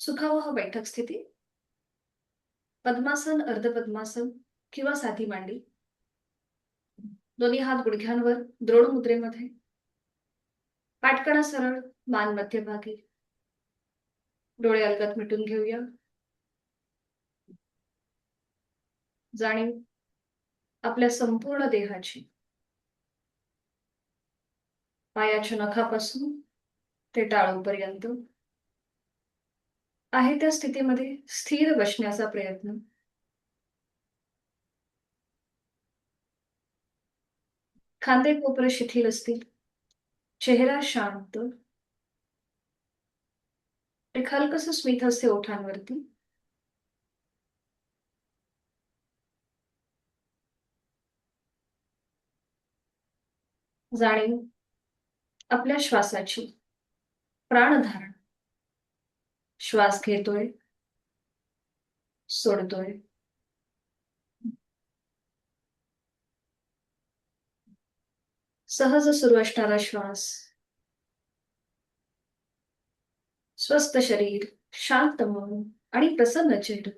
सुखावह बैठक स्थिती. पद्मासन, अर्धपद्मासन किंवा साधी मांडी. दोन्ही हात गुडघ्यांवर द्रोण मुद्रेमध्ये. पाठकणा सरळ, मान मध्यभागी. डोळे अलगद मिटून घेऊया. जाणीव आपल्या संपूर्ण देहाची. पायाच्या नखापासून ते टाळूपर्यंत. आहे त्या स्थितीमध्ये स्थिर बसण्याचा प्रयत्न. खांदे कोपरे शिथिल असतील. चेहरा शांत. एक हलकस स्मित असते ओठांवरती. जाणीव आपल्या श्वासाची. प्राणधारण. श्वास घेतोय, सोडतोय. सहज सुरू असणारा श्वास. स्वस्थ शरीर, शांत मन आणि प्रसन्न चेहरा.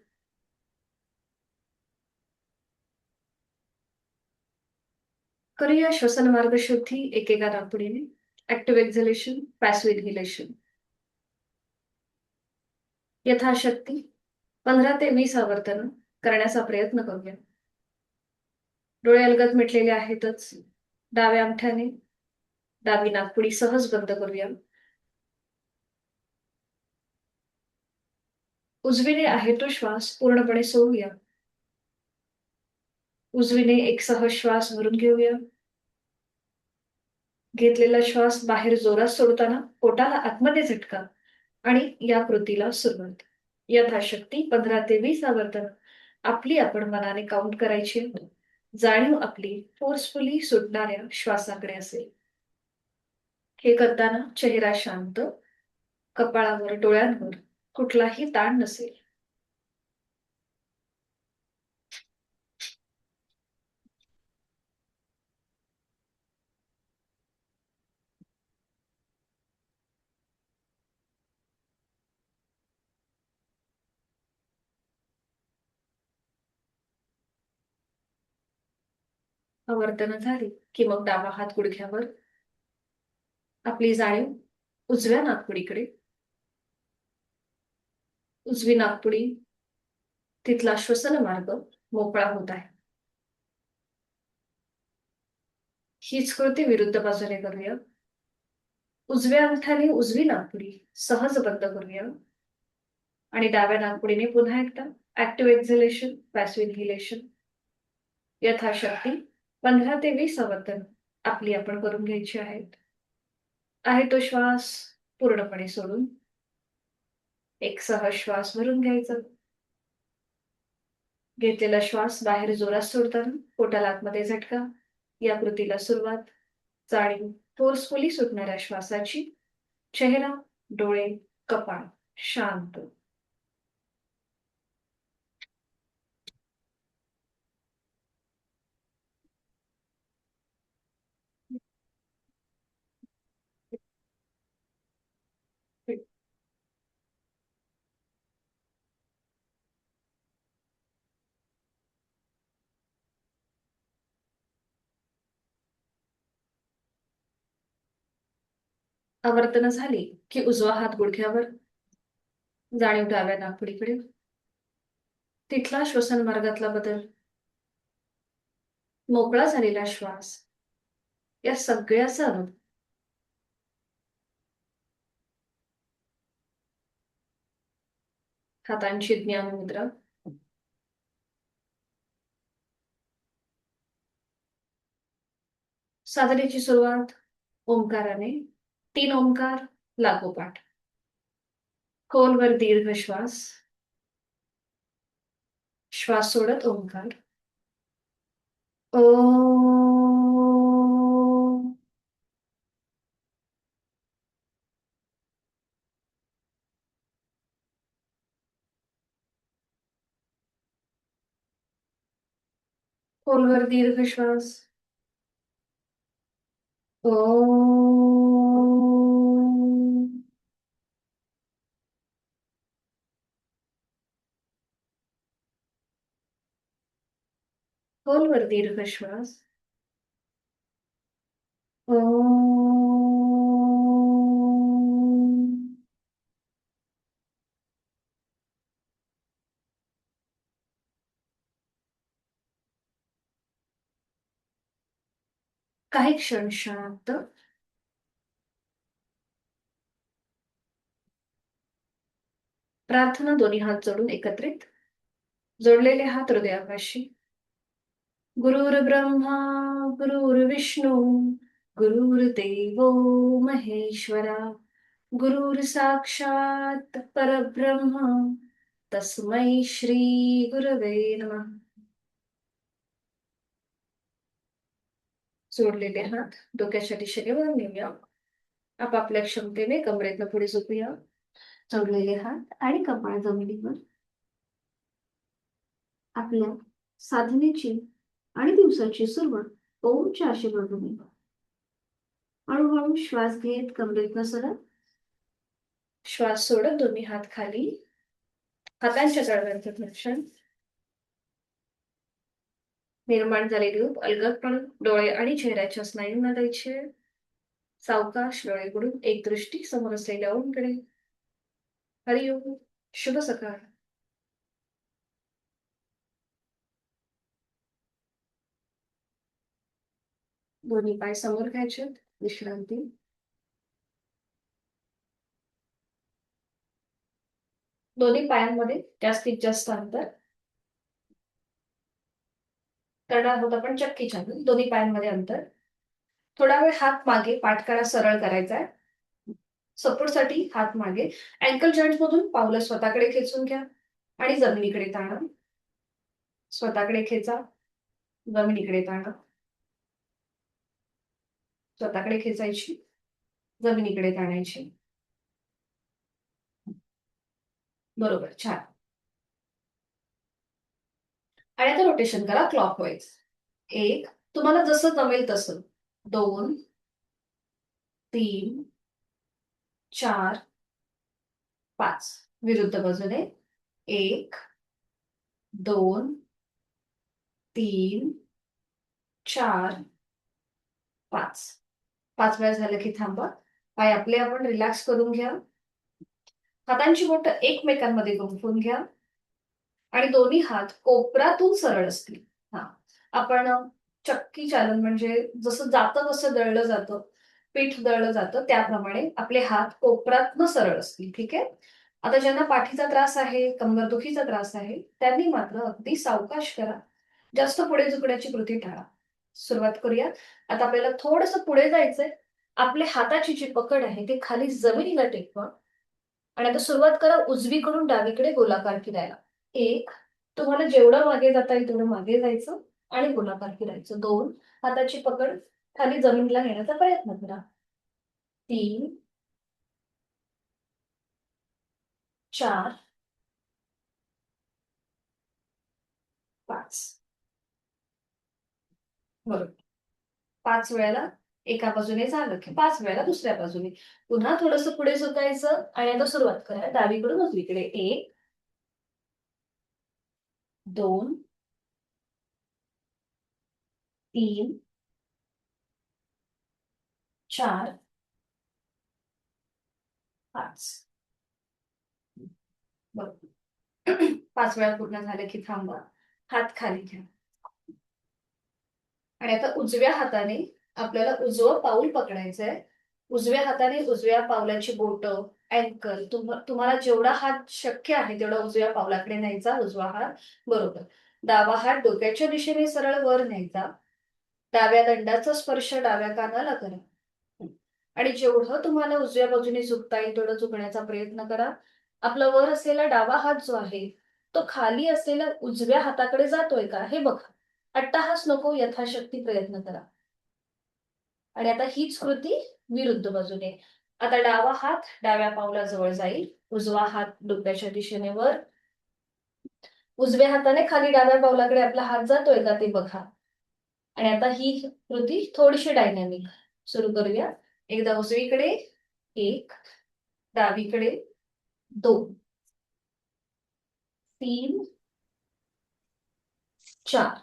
करूया श्वसन मार्ग शुद्धी एकेका नाकपुडीने. Active exhalation, passive inhalation. यथाशक्ती 15 ते 20 आवर्तन करण्याचा प्रयत्न करूया. डोळे अलगद मिटलेले आहेतच. डाव्या अंगठ्याने डावी नाकपुडी सहज बंद करूया. उजवीने आहे तो श्वास पूर्णपणे सोडूया. उजवीने एक सहज श्वास भरून घेऊया. घेतलेला श्वास बाहेर जोरात सोडताना पोटाला आतमध्ये झटका आणि या कृतीला सुरुवात. यथाशक्ती 15 ते 20 आवर्तन आपली आपण मनाने काउंट करायची. जाणीव आपली फोर्सफुली सुटणाऱ्या श्वासाकडे असेल. हे करताना चेहरा शांत. कपाळावर, डोळ्यांवर कुठलाही ताण नसेल. आवर्तन झाली की मग डावा हात गुडघ्यावर. आपली जाणीव उजव्या नाकपुडीकडे. उजवी नाकपुडी तिथला श्वसन मार्ग मोकळा होत आहे. हीच कृती विरुद्ध बाजूने करूया. उजव्या अंगठ्याने उजवी नाकपुडी सहज बंद करूया. आणि डाव्या नाकपुडीने पुन्हा एकदा ऍक्टिव्ह एक्झलेशन, पॅसिव्ह इन्हेलेशन. यथाशक्ती 15 ते 20 आवर्तन आपली आपण करून घ्यायची आहेत. आहे तो श्वास पूर्णपणे सोडून एक सहज श्वास भरून घ्यायचा. घेतलेला श्वास बाहेर जोरात सोडताना पोटाला आतमध्ये झटका. या कृतीला सुरुवात. जाणीव फोर्सफुली सुटणाऱ्या श्वासाची. चेहरा, डोळे, कपाळ शांत. आवर्तन झाली की उजवा हात गुडघ्यावर. जाणीव डाव्या नाकपुडीकडे. तिथला श्वसन मार्गातला बदल. मोकळा झालेला श्वास. या सगळ्याचा अनुभव. हातांची ज्ञान मुद्रा. साधनेची सुरुवात ओंकाराने. 3 ओंकार लागोपाठ. खोलवर दीर्घ श्वास. श्वास सोडत ओंकार. ओ. खोलवर दीर्घ श्वास. ओ. खोलवर दीर्घ श्वास. ओम. काही क्षण शांत. प्रार्थना दोन्ही हात जोडून एकत्रित. जोडलेले हात हृदयापाशी. गुरुर्ब्रह्मा गुरुर्विष्णू गुरुर्देवो महेश्वरा गुरुर साक्षात परब्रह्म तस्मै श्री गुरवे नमः. जोडलेले हात डोक्याच्या दिशेने वर नेऊया. आपापल्या क्षमतेने कमरेतनं पुढे झोपूया. जोडलेले हात आणि कपाळ जमिनीवर. आपल्या साधनेची आणि दिवसाची सुरुवात ओमच्या आशीर्वादाने. हळूहळू श्वास घेत कमरेतनं सरळ. श्वास सोडत दोन्ही हात खाली. हातांच्या तळव्यांचं घर्षण. निर्माण झालेली रूप अलगदपणे डोळे आणि चेहऱ्याच्या स्नायूंना द्यायचे. सावकाश डोळे उघडून एक दृष्टी समोर असलेल्या ओमकडे. हरिओम. शुभ सकाळ. दोन्ही पाय समोर घ्यायचे. विश्रांती. दोन्ही पायांमध्ये जास्तीत जास्त अंतर करणार आहोत आपण चक्की चालू. दोन्ही पायांमध्ये अंतर. थोडा वेळ हात मागे पाठकाळा सरळ करायचा आहे. सपोर्टसाठी हात मागे. अँकल जॉईंट मधून पावलं स्वतःकडे खेचून घ्या आणि जमिनीकडे ताणा. स्वतःकडे खेचा. जमिनीकडे ताणा. स्वतःकडे खेचायची. जमिनीकडे ताणायची. बरोबर. छान. आणि आता रोटेशन करा क्लॉकवाईज. एक. तुम्हाला जसं जमेल तसं. 2, 3, 4, 5. विरुद्ध बाजूने. 1, 2, 3, 4, 5. 5 वेळा झालं की थांबा. पाय आपले आपण रिलॅक्स करून घ्या. हातांची बोटं एकमेकांमध्ये गुंफून घ्या आणि दोन्ही हात कोपरातून सरळ असतील. हा. आपण चक्की चालन म्हणजे जसं जातं तसं दळलं जातं, पीठ दळलं जातं त्याप्रमाणे आपले हात कोपरातनं सरळ असतील. ठीक आहे. आता ज्यांना पाठीचा त्रास आहे, कंबरदुखीचा त्रास आहे, त्यांनी मात्र अगदी सावकाश करा. जास्त पुढे झुकण्याची कृती टाळा. सुरुवात करूया. आता आपल्याला थोडंसं पुढे जायचंय. आपल्या हाताची जी पकड आहे ती खाली जमिनीला टेकवा आणि आता सुरुवात करा उजवीकडून डावीकडे गोलाकार फिरायला. 1. तुम्हाला जेवढं मागे जाता येईल तेवढं मागे जायचं आणि गोलाकार फिरायचं. 2. हाताची पकड खाली जमिनीला नेण्याचा प्रयत्न करा. 3, 4, 5. बरोबर. 5 वेळेला एका बाजूने झालं की 5 वेळेला दुसऱ्या बाजूने. पुन्हा थोडंसं पुढे झुकायचं आणि आता सुरुवात करा डावीकडून उजवीकडे. 1, 2, 3, 4, 5. बरोबर. 5 वेळा पूर्ण झाले की थांबा. हात खाली घ्या. आणि आता उजव्या हाताने आपल्याला उजवं पाऊल पकडायचंय. उजव्या हाताने उजव्या पावलाची बोटं, अँकल तुम्हाला जेवढा हात शक्य आहे तेवढा उजव्या पावलाकडे न्यायचा. उजवा हात. बरोबर. डावा हात डोक्याच्या दिशेने सरळ वर न्यायचा. डाव्या दंडाचा स्पर्श डाव्या कानाला करा. आणि जेवढं तुम्हाला उजव्या बाजूने झुकता येईल तेवढं झुकण्याचा प्रयत्न करा. आपला वर असलेला डावा हात जो आहे तो खाली असलेल्या उजव्या हाताकडे जातोय का हे बघा. अट्टाहास नको. यथाशक्ती प्रयत्न करा. आणि आता हीच कृती विरुद्ध बाजूने. आता डावा हात डाव्या पावलाजवळ जाईल. उजवा हात डोक्याच्या दिशेने वर. उजव्या हाताने खाली डाव्या पावलाकडे आपला हात जातोय का ते बघा. आणि आता ही कृती थोडीशी डायनॅमिक. सुरू करूया. एकदा उजवीकडे 1, डावीकडे 2, 3, 4.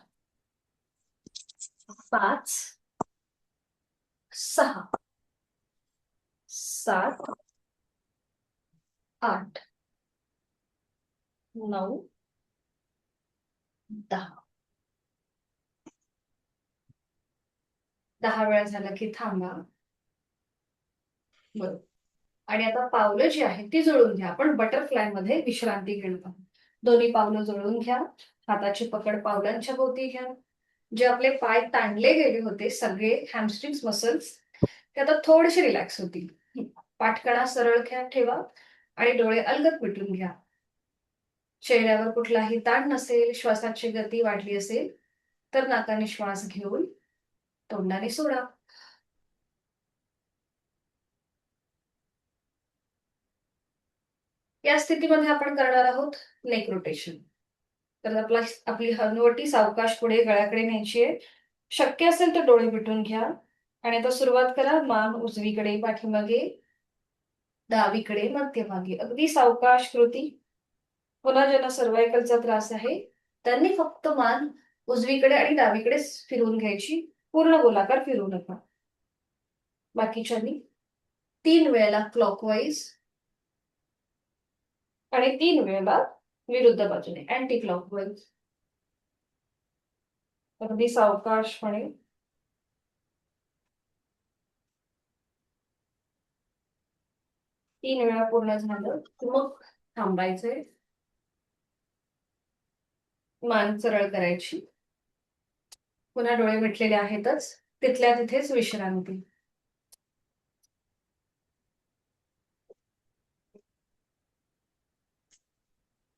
5 6 7 8 9 10. 10 वेळा झालं की थांबा. बरोबर. आणि आता पावलं जी आहेत ती जुळून घ्या. आपण बटरफ्लाय मध्ये विश्रांती घेणार आहोत. दोन्ही पावलं जुळून घ्या. हाताची पकड पावलांच्या भोवती घ्या. जे आपले पाय ताणले गेले होते सगळे हॅमस्ट्रिंग मसल्स ते आता थोडेसे रिलॅक्स होतील. पाठकणा सरळ ठेवा आणि डोळे अलगद मिटून घ्या. चेहऱ्यावर कुठलाही ताण नसेल, श्वासाची गती वाढली असेल तर नाकाने श्वास घेऊन तोंडाने सोडा. या स्थितीमध्ये आपण करणार आहोत नेक रोटेशन. तर आपली हनुवटी सावकाश पुढे गळ्याकडे न्यायची आहे. शक्य असेल तर डोळे मिटून घ्या आणि आता सुरुवात करा. मान उजवीकडे पाठीमागे, डावीकडे मध्यभागी, अगदी सावकाश कृती. पुन्हा ज्यांना सर्वायकलचा त्रास आहे त्यांनी फक्त मान उजवीकडे आणि डावीकडे फिरवून घ्यायची. पूर्ण गोलाकार फिरवू नका. बाकीच्यांनी 3 वेळेला क्लॉकवाईज आणि 3 वेळेला विरुद्ध बाजूने अँटी क्लॉकवाईज. अगदी सावकाशपणे. 3 वेळा पूर्ण झालं की मग थांबायचंय. मान सरळ करायची. पुन्हा डोळे मिटलेले आहेतच, तिथल्या तिथेच विश्रांती.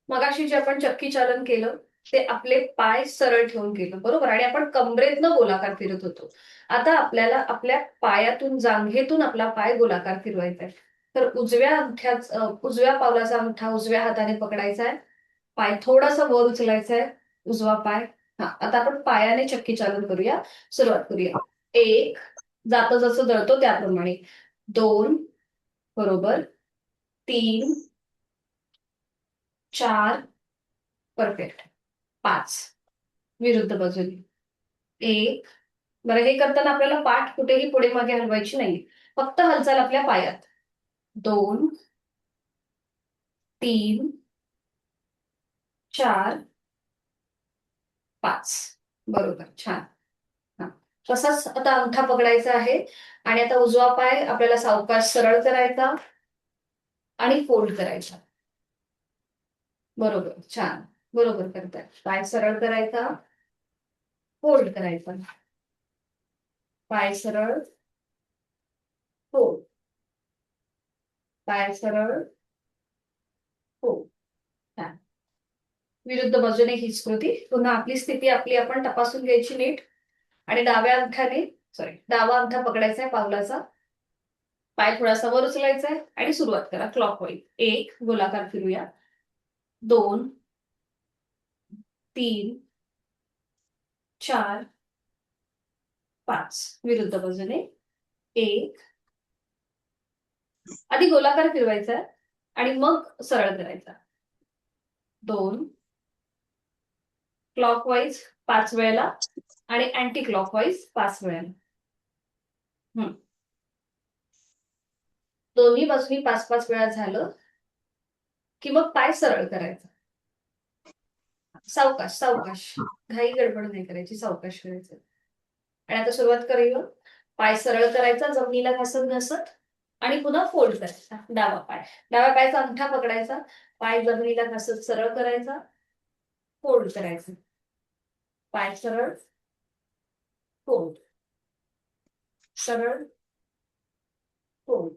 मगाशी जे आपण चक्की चालन केलं ते आपले पाय सरळ ठेवून केलं, बरोबर. आणि आपण कमरेतनं गोलाकार फिरत होतो. आता आपल्याला आपल्या पायातून, जांघेतून आपला पाय गोलाकार फिरवायचा आहे. तर उजव्या पावलाचा अंगठा उजव्या हाताने पकडायचा आहे. पाय थोडासा वर उचलायचा आहे, उजवा पाय. हा, आता आपण पायाने चक्की चालन करूया. सुरुवात करूया. 1, जातं जसं जळतो त्याप्रमाणे. 2, बरोबर. 3, 4, परफेक्ट. 5, विरुद्ध बाजूने. 1, बरं, हे करताना आपल्याला पाठ कुठेही पुढे मागे हलवायची नाही, फक्त हालचाल आपल्या पायात. 2, 3, 4, 5, बरोबर. छान. हा, तसाच आता अंगठा पकडायचा आहे आणि आता उजवा पाय आपल्याला सावकाश सरळ करायचा आणि फोल्ड करायचा. बरोबर, छान. बरोबर करताय. पाय सरळ करायचा, फोल्ड करायचा. पाय सरळ, फोल्ड. पाय सरळ, फोल्ड. छान. विरुद्ध बाजूने हीच कृती. पुन्हा आपली स्थिती आपण तपासून घ्यायची नीट. आणि डावा अंगठा पकडायचा आहे पावलाचा. पाय थोडासा वर उचलायचा आहे आणि सुरुवात करा क्लॉकवाईज. 1, गोलाकार फिरूया. 2, 3, 4, 5, विरुद्ध बाजूने. 1, आधी गोलाकार फिरवायचा आणि मग सरळ करायचा. 2, क्लॉकवाईज 5 वेळेला आणि अँटी क्लॉकवाईज 5 वेळेला. दोन्ही बाजूनी 5-5 वेळा झालं की मग पाय सरळ करायचा. सावकाश सावकाश, घाई गडबड नाही करायची, सावकाश करायचं. आणि आता सुरुवात करूया. पाय सरळ करायचा जमिनीला घासत घासत आणि पुन्हा फोल्ड करायचा. डाव्या पायाचा अंगठा पकडायचा, पाय जमिनीला घासत सरळ करायचा, फोल्ड करायचा. पाय सरळ, फोल्ड, सरळ, फोल्ड.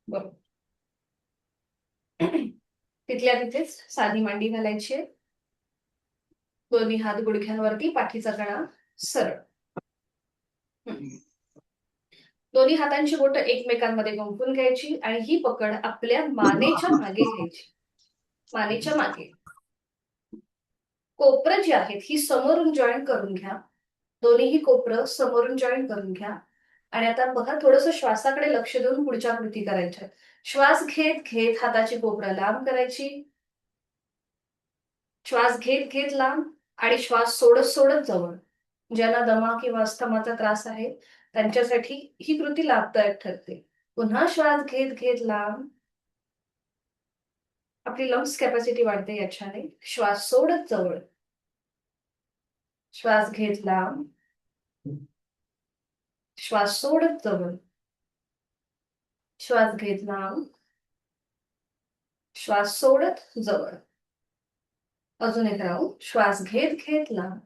बरोबर. तिथल्या तिथेच साधी मांडी घालायची. दोन्ही हात गुडघ्यांवरती, पाठीचा कणा सरळ. दोन्ही हातांची बोटं एकमेकांमध्ये गुंफून घ्यायची आणि ही पकड आपल्या मानेच्या मागे घ्यायची. मानेच्या मागे. कोपरं जी आहेत ही समोरून जॉईन करून घ्या. दोन्हीही कोपरं समोरून जॉईन करून घ्या. आणि आता बघा, थोडंसं श्वासाकडे लक्ष देऊन पुढच्या कृती करायच्या. श्वास घेत घेत हाताची कोपरं लांब करायची. श्वास घेत घेत लांब आणि श्वास सोडत सोडत जवळ. ज्यांना दमा किंवा अस्थमाचा त्रास आहे त्यांच्यासाठी ही कृती लाभदायक ठरते. पुन्हा श्वास घेत घेत लांब. आपली लंग्स कॅपॅसिटी वाढते याच्याने. श्वास सोडत जवळ. श्वास घेत लांब. श्वास सोडत जवळ. श्वास घेत लांब. श्वास सोडत जवळ. अजून एक राऊंड. श्वास घेत घेत लांब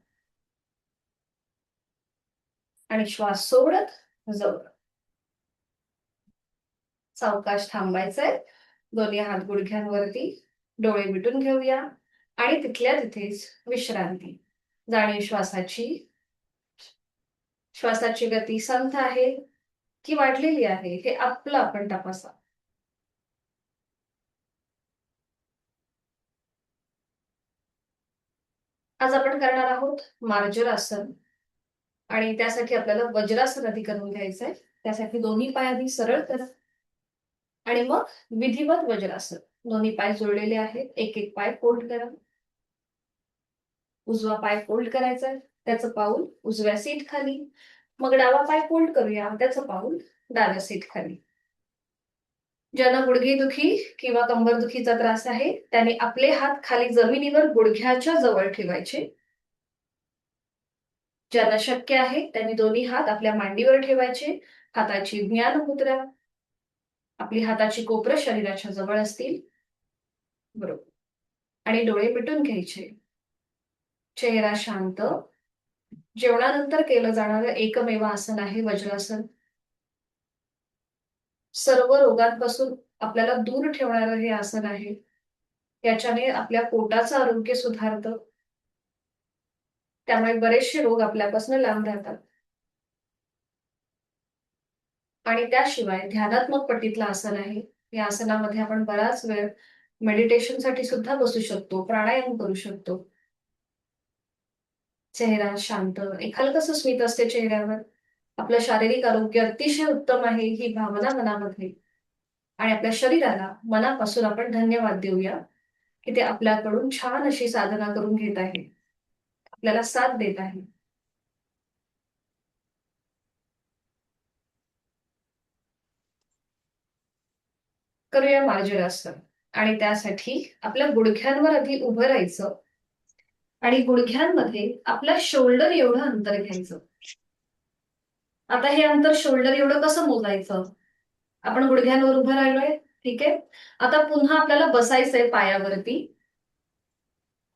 आणि श्वास सोडत जवळ. सावकाश थांबायचंय. दोन्ही हात गुडघ्यांवरती. डोळे मिटून घेऊया आणि तिथल्या तिथेच विश्रांती. जाणीव श्वासाची. श्वासाची गती संथ आहे की वाढलेली आहे हे आपलं आपण तपासा. आज आपण करणार आहोत मार्जरासन आणि त्यासाठी आपल्याला वज्रासन आधी करून घ्यायचंय. त्यासाठी दोन्ही पाय आधी सरळ करा आणि मग विधिवत वज्रासन. दोन्ही पाय जोडलेले आहेत. एक एक पाय फोल्ड करा. उजवा पाय फोल्ड करायचा, त्याचं पाऊल उजव्या सीट खाली. मग डावा पाय फोल्ड करूया, त्याचं पाऊल डाव्या सीट खाली. ज्यांना गुडघेदुखी किंवा कंबरदुखीचा त्रास आहे त्याने आपले हात खाली जमिनीवर गुडघ्याच्या जवळ ठेवायचे. ज्यांना शक्य आहे त्यांनी दोन्ही हात आपल्या मांडीवर ठेवायचे. हाताची ज्ञान मुद्रा. आपली हाताची कोपरं शरीराच्या जवळ असतील. बरोबर. आणि डोळे मिटून घ्यायचे. चेहरा शांत. जेवणानंतर केलं जाणारं एकमेव आसन आहे वज्रासन. सर्व रोगांपासून आपल्याला दूर ठेवणारं हे आसन आहे. याच्याने आपल्या पोटाचं आरोग्य सुधारतं. त्यामुळे बरेचसे रोग आपल्यापासून लांब राहतात. आणि त्याशिवाय ध्यानात्मक पट्टीतलं आसन आहे. या आसनामध्ये आपण बराच वेळ मेडिटेशनसाठी सुद्धा बसू शकतो, प्राणायाम करू शकतो. चेहरा शांत. एक हलकंसं स्मित असते चेहऱ्यावर. आपलं शारीरिक आरोग्य अतिशय उत्तम आहे ही भावना मनामध्ये. आणि आपल्या शरीराला मनापासून आपण धन्यवाद देऊया की ते आपल्याकडून छान अशी साधना करून घेत आहे, आपल्याला साथ देत आहे. करूया मार्जरासन. आणि त्यासाठी आपल्या गुडघ्यांवर आधी उभं राहायचं आणि गुडघ्यांमध्ये आपल्या शोल्डर एवढं अंतर घ्यायचं. आता हे अंतर शोल्डर एवढं कसं मोजायचं? आपण गुडघ्यांवर उभं राहिलोय, ठीक आहे. आता पुन्हा आपल्याला बसायचंय पायावरती.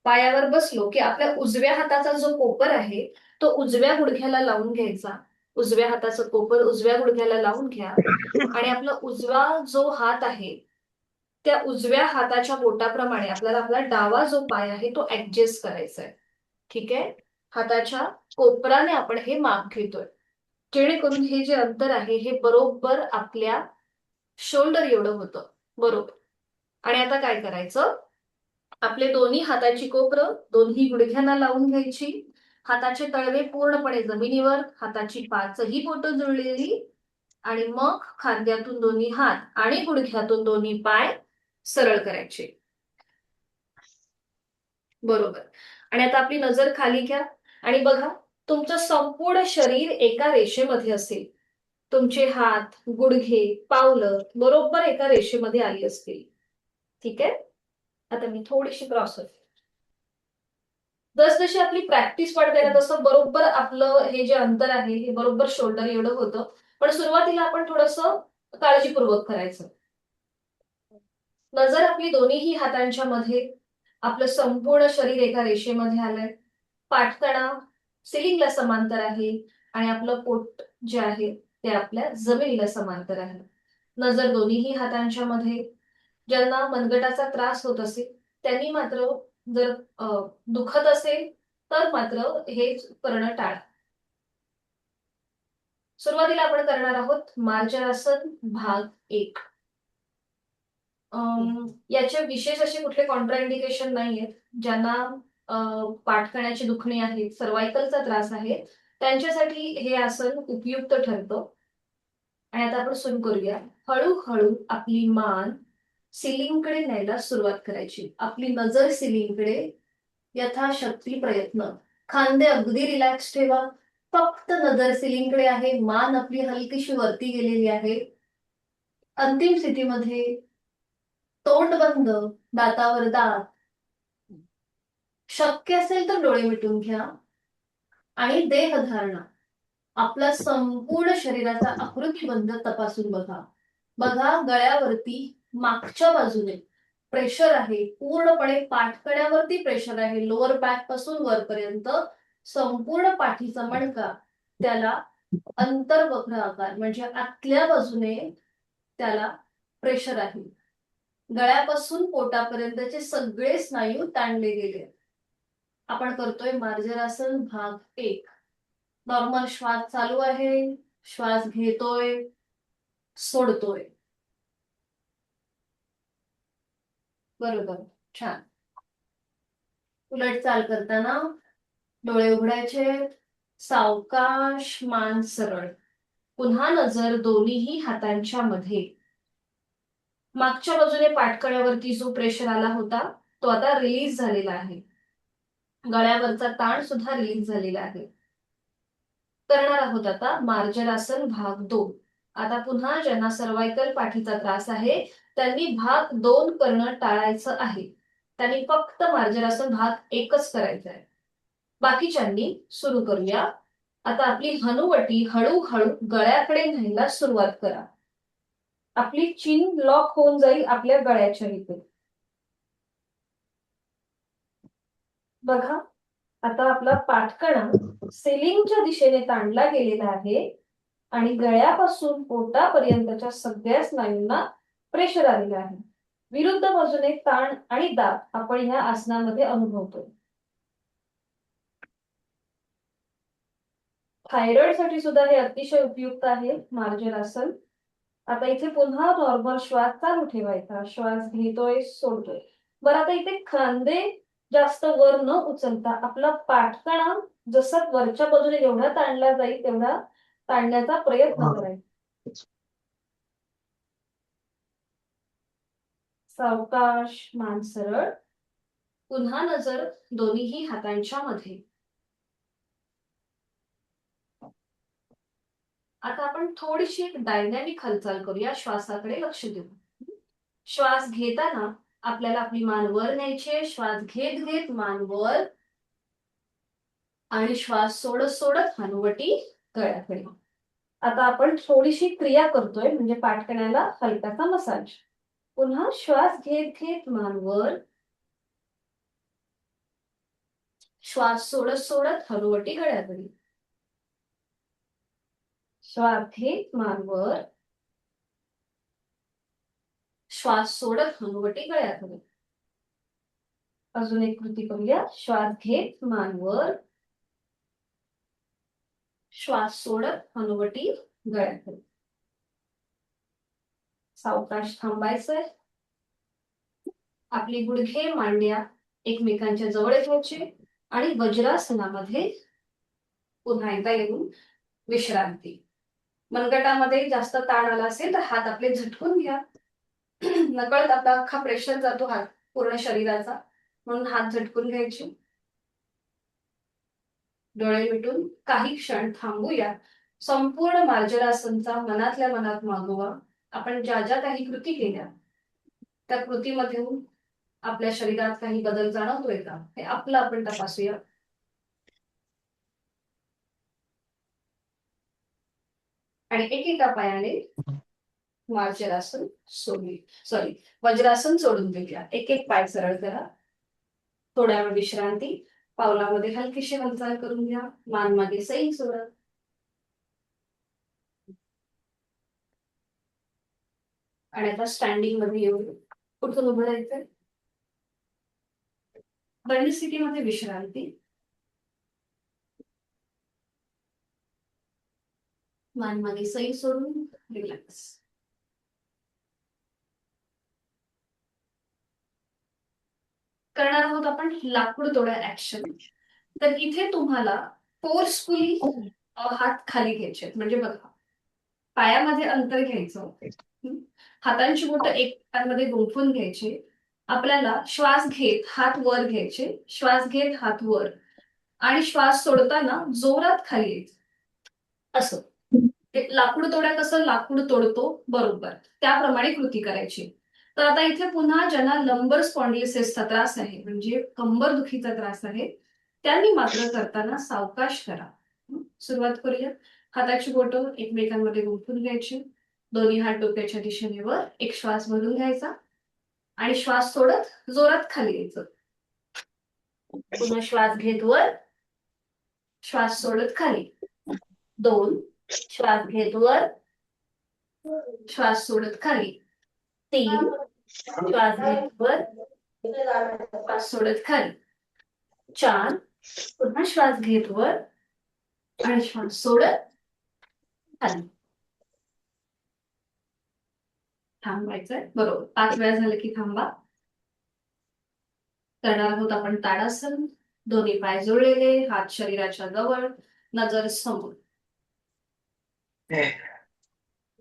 पायावर बसलो की आपल्या उजव्या हाताचा जो कोपर आहे तो उजव्या गुडघ्याला लावून घ्यायचा. उजव्या हाताचं कोपर उजव्या गुडघ्याला लावून घ्या आणि आपला उजवा जो हात आहे त्या उजव्या हाताच्या बोटाप्रमाणे आपल्याला आपला डावा जो पाय आहे तो ऍडजस्ट करायचा आहे. ठीक आहे. हाताच्या कोपराने आपण हे माप घेतोय जेणेकरून हे जे अंतर आहे हे बरोबर आपल्या शोल्डर एवढं होतं. बरोबर. आणि आता काय करायचं? आपले दोन्ही हाताची कोपरं दोन्ही गुडघ्यांना लावून घ्यायची. हाताचे तळवे पूर्णपणे जमिनीवर. हाताची पाचही बोटं जुळलेली. आणि मग खांद्यातून दोन्ही हात आणि गुडघ्यातून दोन्ही पाय सरळ करायचे. बरोबर. आणि आता आपली नजर खाली घ्या आणि बघा तुमचं संपूर्ण शरीर एका रेषेमध्ये असेल. तुमचे हात, गुडघे, पावलं बरोबर एका रेषेमध्ये आली असतील. ठीक आहे. आता मी थोडीशी क्रॉस होते. जसजशी आपली प्रॅक्टिस वाढते ना तसं बरोबर आपलं हे जे अंतर आहे हे बरोबर शोल्डर एवढं होतं. पण सुरुवातीला आपण थोडंसं काळजीपूर्वक करायचं. नजर आपली दोन्हीही हातांच्या मध्ये. आपलं संपूर्ण शरीर एका रेषेमध्ये आलंय. पाठकणा सिलिंगला समांतर आहे आणि आपलं पोट जे आहे ते आपल्या जमिनीला समांतर आहे. नजर दोन्हीही हातांच्या मध्ये. ज्यांना मनगटाचा त्रास होत असेल त्यांनी मात्र जर दुखत असेल तर मात्र हे करणं टाळा. सुरुवातीला आपण करणार आहोत मार्जरासन भाग 1. याचे विशेष असे कुठले कॉन्ट्राइंडिकेशन नाहीयेत. ज्यांना पाठकण्याची दुखणी आहे, सर्वायकलचा त्रास आहे त्यांच्यासाठी हे आसन उपयुक्त ठरतं. आणि आता आपण सुरू करूया. हळूहळू आपली मान सिलिंगकडे न्यायला सुरुवात करायची. आपली नजर सिलिंगकडे यथाशक्ती प्रयत्न खांदे अगदी रिलॅक्स ठेवा. फक्त नजर सिलिंगकडे आहे. मान आपली हलकीशी वरती गेलेली आहे. अंतिम स्थितीमध्ये तोंड बंद, दातावर दात. शक्य असेल तर डोळे मिटून घ्या आणि देहधारणा. आपला संपूर्ण शरीराचा आकृतीबंध तपासून बघा. बघा गळ्यावरती मागच्या बाजूने प्रेशर आहे. पूर्णपणे पाठकड्यावरती प्रेशर आहे. लोअर बॅक पासून वरपर्यंत संपूर्ण पाठीचा मणका, त्याला अंतर्वक्र आकार म्हणजे आतल्या बाजूने त्याला प्रेशर आहे. गळ्यापासून पोटापर्यंतचे सगळे स्नायू ताणले गेले. आपण करतोय मार्जरासन भाग 1. नॉर्मल श्वास चालू आहे. श्वास घेतोय, सोडतोय. बरोबर, छान. उलट चाल करताना डोळे उघडायचे. सावकाश, मान सरळ. पुन्हा नजर दोन्हीही हातांच्या मध्ये. मागच्या बाजूने पाठकड्यावरती जो प्रेशर आला होता तो आता रिलीज झालेला आहे. गळ्यावरचा ताण सुद्धा रिलीज झालेला आहे. करणार आहोत आता मार्जरासन भाग 2. आता पुन्हा ज्यांना सर्वायकल पाठीचा त्रास आहे त्यांनी भाग 2 करणं टाळायचं आहे. त्यांनी फक्त मार्जरासन भाग 1च करायचा आहे. बाकीच्यांनी सुरू करूया. आता आपली हनुवटी हळूहळू गळ्याकडे न्यायला सुरुवात करा. आपली चिन लॉक होऊन जाईल आपल्या गळ्याच्या इथे. बघा, आता आपला पाठकणा सिलिंगच्या दिशेने ताणला गेलेला आहे आणि गळ्यापासून पोटापर्यंतच्या सगळ्या स्नायूंना प्रेशर आलेलं आहे. विरुद्ध बाजूने ताण आणि दाब आपण ह्या आसनामध्ये अनुभवतो. थायरॉइड साठी सुद्धा हे अतिशय उपयुक्त आहे मार्जरासन. आता इथे पुन्हा नॉर्मल श्वास चालू ठेवायचा. श्वास घेतोय, सोडतोय. बरं, आता इथे खांदे जास्त वर न उचलता आपला पाठकणा जसा वरच्या बाजूने जेवढा ताणला जाईल तेवढा ताणण्याचा प्रयत्न करायचा. सावकाश, मान सरळ. पुन्हा नजर दोन्हीही हातांच्या मध्ये. आता आपण थोडीशी एक डायनॅमिक हालचाल करूया. श्वासाकडे लक्ष देऊ. श्वास घेताना आपल्याला आपली मान वर न्यायची. श्वास घेत घेत मान वर आणि श्वास सोडत सोडत हनुवटी गळ्याकडे. आता आपण थोडीशी क्रिया करतोय म्हणजे पाठकण्याला हलकासा मसाज. पुन्हा श्वास घेत घेत मान वर, श्वास सोडत सोडत हनुवटी गळ्याकडे. श्वास घेत मान वर, श्वास सोडत हनुवटी गळ्याकडे. अजून एक कृती करूया. श्वास घेत मान वर, श्वास सोडत हनुवटी गळ्याकडे. सावकाश थांबायचंय. आपली गुडघे मांड्या एकमेकांच्या जवळ घ्यायचे आणि वज्रासनामध्ये पुन्हा एकदा येऊन विश्रांती. मनगटामध्ये जास्त ताण आला असेल तर हात आपले झटकून घ्या. नकळत आपला अख्खा प्रेशर जातो हात पूर्ण शरीराचा, म्हणून हात झटकून घ्यायचे. डोळे मिटून काही क्षण थांबूया. संपूर्ण मार्जरासनचा मनातल्या मनात मागोवा. आपण ज्या ज्या काही कृती केल्या त्या कृतीमध्ये आपल्या शरीरात काही बदल जाणवतोय का हे आपलं आपण तपासूया. आणि एकेका पायाने मार्जरासन वज्रासन सोडून देऊया. एक एक पाय सरळ करा. थोड्या वेळ विश्रांती. पावलामध्ये हलकीशी हालचाल करून घ्या. मान मागे सैल सोडा. आणि आता स्टँडिंग मध्ये येऊन उठून उभं राहायचंय. दंड स्थितीमध्ये विश्रांती. मान मागे सैल सोडून रिलॅक्स. करणार आहोत आपण लाकूड तोडा ऍक्शन. तर इथे तुम्हाला फोर्सफुली हात खाली घ्यायचे. म्हणजे बघा, पायामध्ये अंतर घ्यायचं. हातांची बोटं एकमेकांमध्ये गुंफून घ्यायची. आपल्याला श्वास घेत हात वर घ्यायचे. श्वास घेत हात वर आणि श्वास सोडताना जोरात खाली यायचं असं. ते लाकूड तोड्या कसं लाकूड तोडतो बरोबर त्याप्रमाणे कृती करायची. तर आता इथे पुन्हा ज्यांना लंबर स्पॉन्डिलिसिसचा त्रास आहे म्हणजे कंबर दुखीचा त्रास आहे त्यांनी मात्र करताना सावकाश करा. सुरुवात करूया. हाताची बोटं एकमेकांमध्ये गुंफून घ्यायची. दोन्ही हात डोक्याच्या दिशेने वर एक श्वास भरून घ्यायचा आणि श्वास सोडत जोरात खाली यायचं. पुन्हा श्वास घेत वर, श्वास सोडत खाली. 2 श्वास घेत वर, श्वास सोडत खाली. 3 श्वास घेत वर, श्वास सोडत खाली. 4 पुन्हा श्वास घेत वर आणि श्वास सोडत खाली. थांबायचंय बरोबर 5 वेळा झालं की थांबा. करणार आहोत आपण ताडासन. दोन्ही पाय जोडलेले, हात शरीराच्या जवळ, नजर समोर.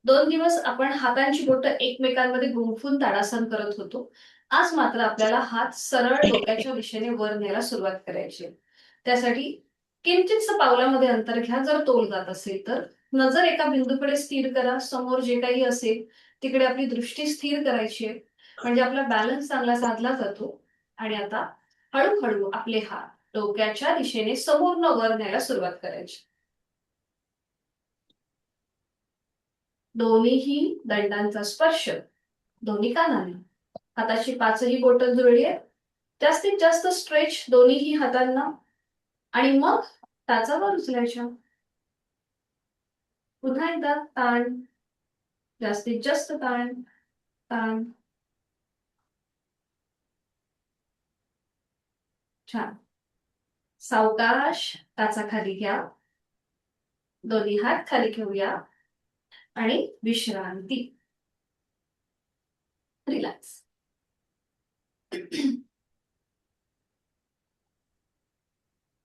2 दिवस आपण हातांची बोटं एकमेकांमध्ये गुंफून ताडासन करत होतो. आज मात्र आपल्याला हात सरळ डोक्याच्या दिशेने वर न्यायला सुरुवात करायची आहे. त्यासाठी किंचितसं पावलामध्ये अंतर घ्या जर तोल जात असेल तर. नजर एका बिंदूकडे स्थिर करा. समोर जे काही असेल तिकडे आपली दृष्टी स्थिर करायची आहे. म्हणजे आपला बॅलन्स चांगला साधला जातो. आणि आता हळूहळू आपले हात डोक्याच्या दिशेने समोरनं वर न्यायला सुरुवात करायची. दोन्हीही दंडांचा स्पर्श दोन्ही कानाने. हाताची 5ही बोटं जुळली आहेत. जास्तीत जास्त स्ट्रेच दोन्हीही हातांना आणि मग टाचा वर उचलायच्या. पुन्हा एकदा ताण, जास्तीत जास्त ताण, ताण. छान. सावकाश टाचा खाली घ्या. दोन्ही हात खाली घेऊया आणि विश्रांती. रिलॅक्स.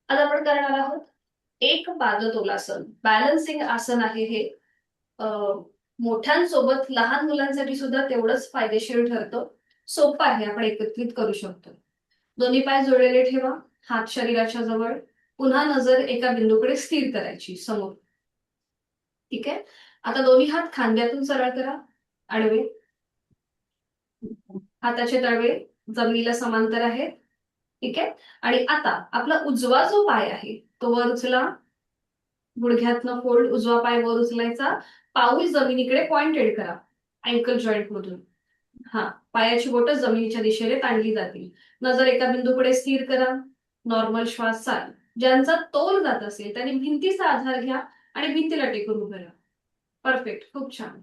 आता आपण करणार आहोत एक पादतोलासन. बॅलन्सिंग आसन आहे हे. मोठ्यांसोबत लहान मुलांसाठी सुद्धा तेवढंच फायदेशीर ठरतं. सोपं आहे, आपण एकत्रित करू शकतो. दोन्ही पाय जोडलेले ठेवा, हात शरीराच्या जवळ. पुन्हा नजर एका बिंदूकडे स्थिर करायची समोर. ठीक आहे. आता दोन्ही हात खांद्यातून सरळ करा, आडवे. हाताचे तळवे जमिनीला समांतर आहेत. ठीक आहे. आणि आता आपला उजवा जो पाय आहे तो वर उचला. गुडघ्यातनं फोल्ड, उजवा पाय वर उचलायचा. पाऊल जमिनीकडे पॉइंटेड करा अँकल जॉईंट मधून. हा, पायाची बोटं जमिनीच्या दिशेने ताणली जातील. नजर एका बिंदूकडे स्थिर करा. नॉर्मल श्वास चाल. ज्यांचा तोल जात असेल त्यांनी भिंतीचा आधार घ्या आणि भिंतीला टेकून उभं राहा. परफेक्ट, खूप छान.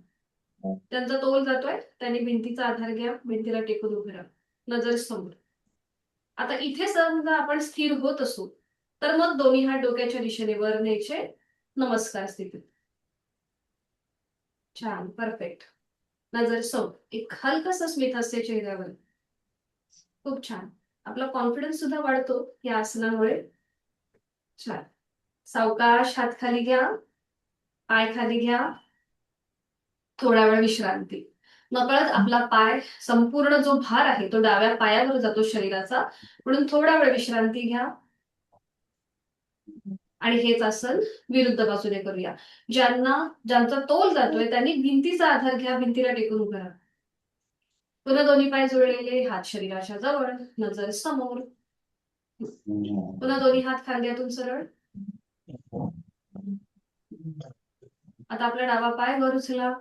त्यांचा तोल जातोय त्यांनी भिंतीचा आधार घ्या, भिंतीला टेकून उभं राहा, नजर समोर. आता इथे समजा आपण स्थिर होत असू तर मग दोन्ही हात डोक्याच्या दिशेने वर न्यायचे, नमस्कार स्थितीत. छान, परफेक्ट. नजर समोर, एक हलकस स्मित हास्य चेहऱ्यावर. खूप छान. आपला कॉन्फिडन्स सुद्धा वाढतो या आसनामुळे. छान. सावकाश हात खाली घ्या, पाय खाली घ्या. थोडा वेळ विश्रांती. नकळत आपला पाय, संपूर्ण जो भार आहे तो डाव्या पायावर जातो शरीराचा, म्हणून थोडा वेळ विश्रांती घ्या. आणि हेच आसन विरुद्ध बाजूने करूया. ज्यांचा तोल जातोय त्यांनी भिंतीचा आधार घ्या, भिंतीला टेकून उभं राहा. पुन्हा दोन्ही पाय जुळलेले, हात शरीराच्या जवळ, नजर समोर. पुन्हा दोन्ही हात खांद्यातून सरळ. आता आपला डावा पाय वर उचला.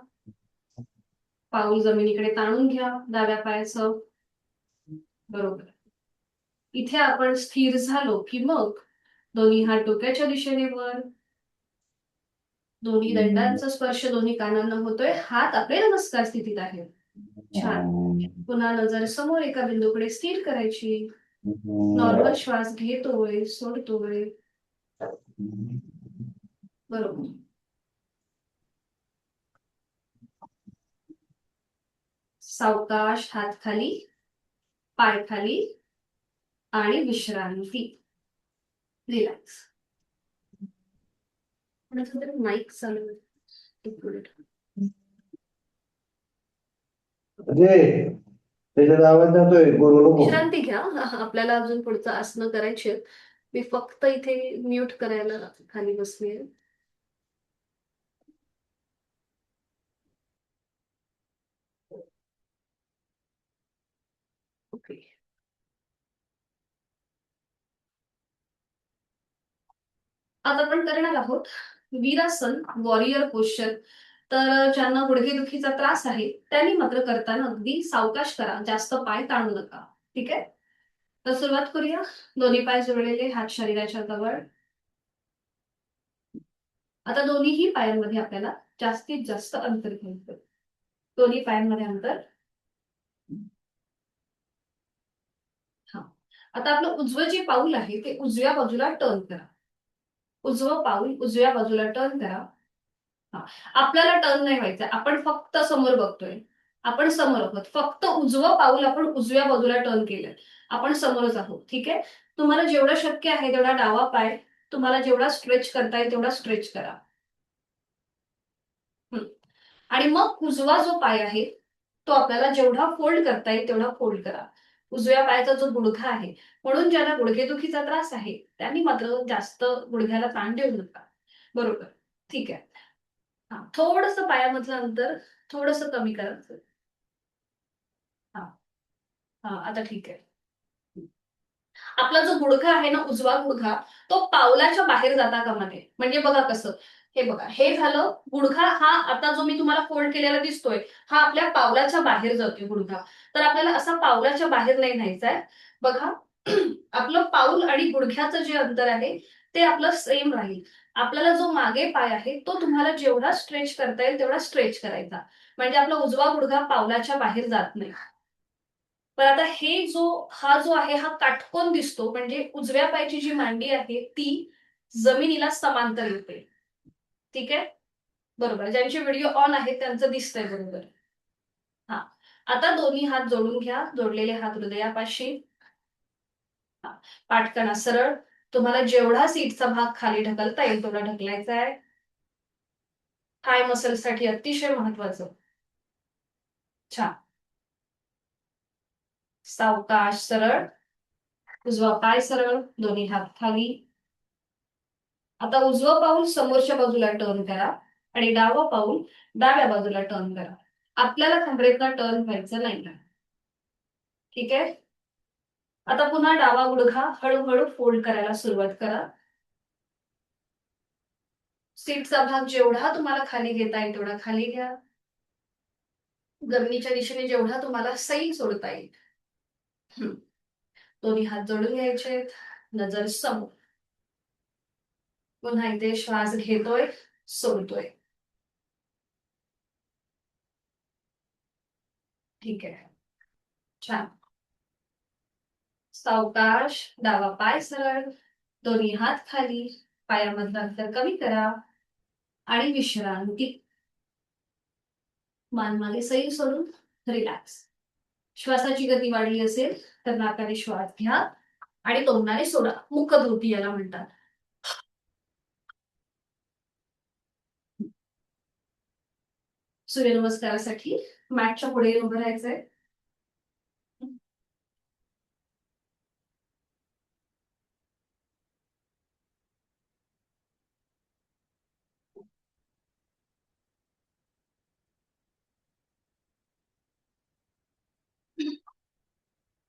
पाऊल जमिनीकडे ताणून घ्या डाव्या पायाचं. बरोबर. इथे आपण स्थिर झालो की मग दोन्ही हात डोक्याच्या दिशेने वर. दोन्ही दंडांचा स्पर्श दोन्ही कानांना होतोय. हात आपले नमस्कार स्थितीत आहेत. छान. पुन्हा नजर समोर एका बिंदूकडे स्थिर करायची. नॉर्मल श्वास घेतोय, सोडतोय. बरोबर. सावकाश हात खाली, पाय खाली आणि विश्रांती. रिलॅक्स. माईक चालू, एक मिनिट. त्याच्यात आवाज जातोय, बोलू नको. विश्रांती घ्या. आपल्याला अजून पुढचं आसनं करायचे. मी फक्त इथे म्यूट करायला खाली बसली. ओके. आता आपण करणार आहोत वीरासन, वॉरियर पोश्चर. तर ज्यांना गुडघेदुखीचा त्रास आहे त्यांनी मात्र करताना अगदी सावकाश करा, जास्त पाय ताणू नका. ठीक आहे. तर सुरुवात करूया. दोन्ही पाय जोडलेले, हात शरीराच्या जवळ. आता दोन्हीही पायांमध्ये आपल्याला जास्तीत जास्त अंतर घ्यायचं. दोन्ही पायांमध्ये अंतर. हा. आता आपलं उजवं जे पाऊल आहे ते उजव्या बाजूला टर्न करा. उजवं पाऊल उजव्या बाजूला टर्न करा. हा. आपल्याला टर्न नाही व्हायचं, आपण फक्त समोर बघतोय. आपण समोर आहोत, फक्त उजवं पाऊल आपण उजव्या बाजूला टर्न केलंय. आपण समोरच आहोत. ठीक आहे. तुम्हाला जेवढं शक्य आहे तेवढा डावा पाय तुम्हाला जेवढा स्ट्रेच करता येईल तेवढा स्ट्रेच करा. आणि मग उजवा जो पाय आहे तो आपल्याला जेवढा फोल्ड करता येईल तेवढा फोल्ड करा. उजव्या पायाचा जो गुडघा आहे, म्हणून ज्यांना गुडघेदुखीचा त्रास आहे त्यांनी मात्र जास्त गुडघ्याला ताण देऊ नका. बरोबर. ठीक आहे. हा. थोडंसं पायामधलं अंतर थोडंसं कमी करायचं. हा. हा. आता ठीक आहे. आपला जो गुडघा आहे ना, उजवा गुडघा, तो पावलाच्या बाहेर जाता कामा नये. म्हणजे बघा कसं, हे बघा, हे झालं गुडघा. हा आता जो मी तुम्हाला फोल्ड केलेला दिसतोय हा आपल्या पावलाच्या बाहेर जातोय गुडघा. तर आपल्याला असा पावलाच्या बाहेर नाही न्यायचाय. बघा, आपलं पाऊल आणि गुडघ्याचं जे अंतर आहे ते आपलं सेम राहील. आपल्याला जो मागे पाय आहे तो तुम्हाला जेवढा स्ट्रेच करता येईल तेवढा स्ट्रेच करायचा. म्हणजे आपला उजवा गुडघा पावलाच्या बाहेर जात नाही. पण आता हा जो आहे हा काटकोन दिसतो, म्हणजे उजव्या पायाची जी मांडी आहे ती जमिनीला समांतर येते. ठीक आहे. बरोबर. ज्यांचे व्हिडिओ ऑन आहेत त्यांचं दिसतंय बरोबर. हा. आता दोन्ही हात जोडून घ्या, जोडलेले हात हृदयापाशी. पाठकणा सरळ. तुम्हाला जेवढा सीटचा भाग खाली ढकलता येईल तेवढा ढकलायचा आहे. थाय मसल साठी अतिशय महत्वाचं. छान. सावकाश सरळ. उजवा पाय सरळ, दोन्ही हात खाली. आता उजवं पाऊल समोरच्या बाजूला टर्न करा आणि डावं पाऊल डाव्या बाजूला टर्न करा. आपल्याला कमरेतला टर्न व्हायचं नाही. ठीक आहे. आता पुन्हा डावा गुडघा हळूहळू फोल्ड करायला सुरुवात करा. सीटचा भाग जेवढा तुम्हाला खाली घेता येईल तेवढा खाली घ्या. जमिनीच्या दिशेने जेवढा तुम्हाला सैल सोडता येईल. दोन्ही हात जोडून घ्यायचे, नजर समोर. पुन्हा इथे श्वास घेतोय, सोडतोय. ठीक आहे. छान. सावकाश. डावा पाय सरळ, दोन्ही हात खाली. पायामधलं अंतर कमी करा आणि विश्रांती. मान मागे सैल सोडून रिलॅक्स. श्वासाची गती वाढली असेल तर नाकाने श्वास घ्या आणि तोंडाने सोडा. मुखधोती याला म्हणतात. सूर्यनमस्कारासाठी मॅटच्या पुढे उभं राहायचंय.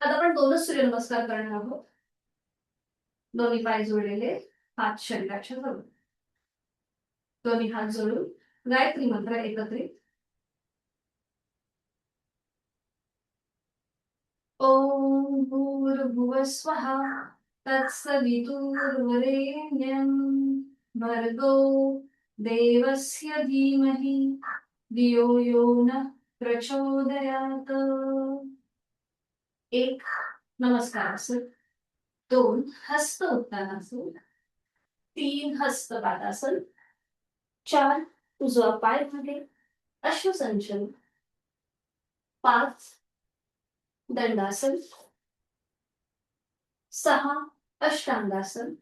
आता आपण दोनच सूर्यनमस्कार करणार आहोत. दोन्ही पाय जोडलेले, हात शरीराच्या जवळ. दोन्ही हात जोडून गायत्री मंत्र एकत्रित. ओम भूर्भुवः स्वः तत्सवितुर्वरेण्यं भर्गो देवस्य धीमहि धियो यो नः प्रचोदयात्. एक नमस्कारासन, दोन हस्त उत्तानासन, तीन हस्त पादासन, चार उजवा पाय मागे अश्वसंचलन, पाच दंडासन, सहा अष्टांगासन,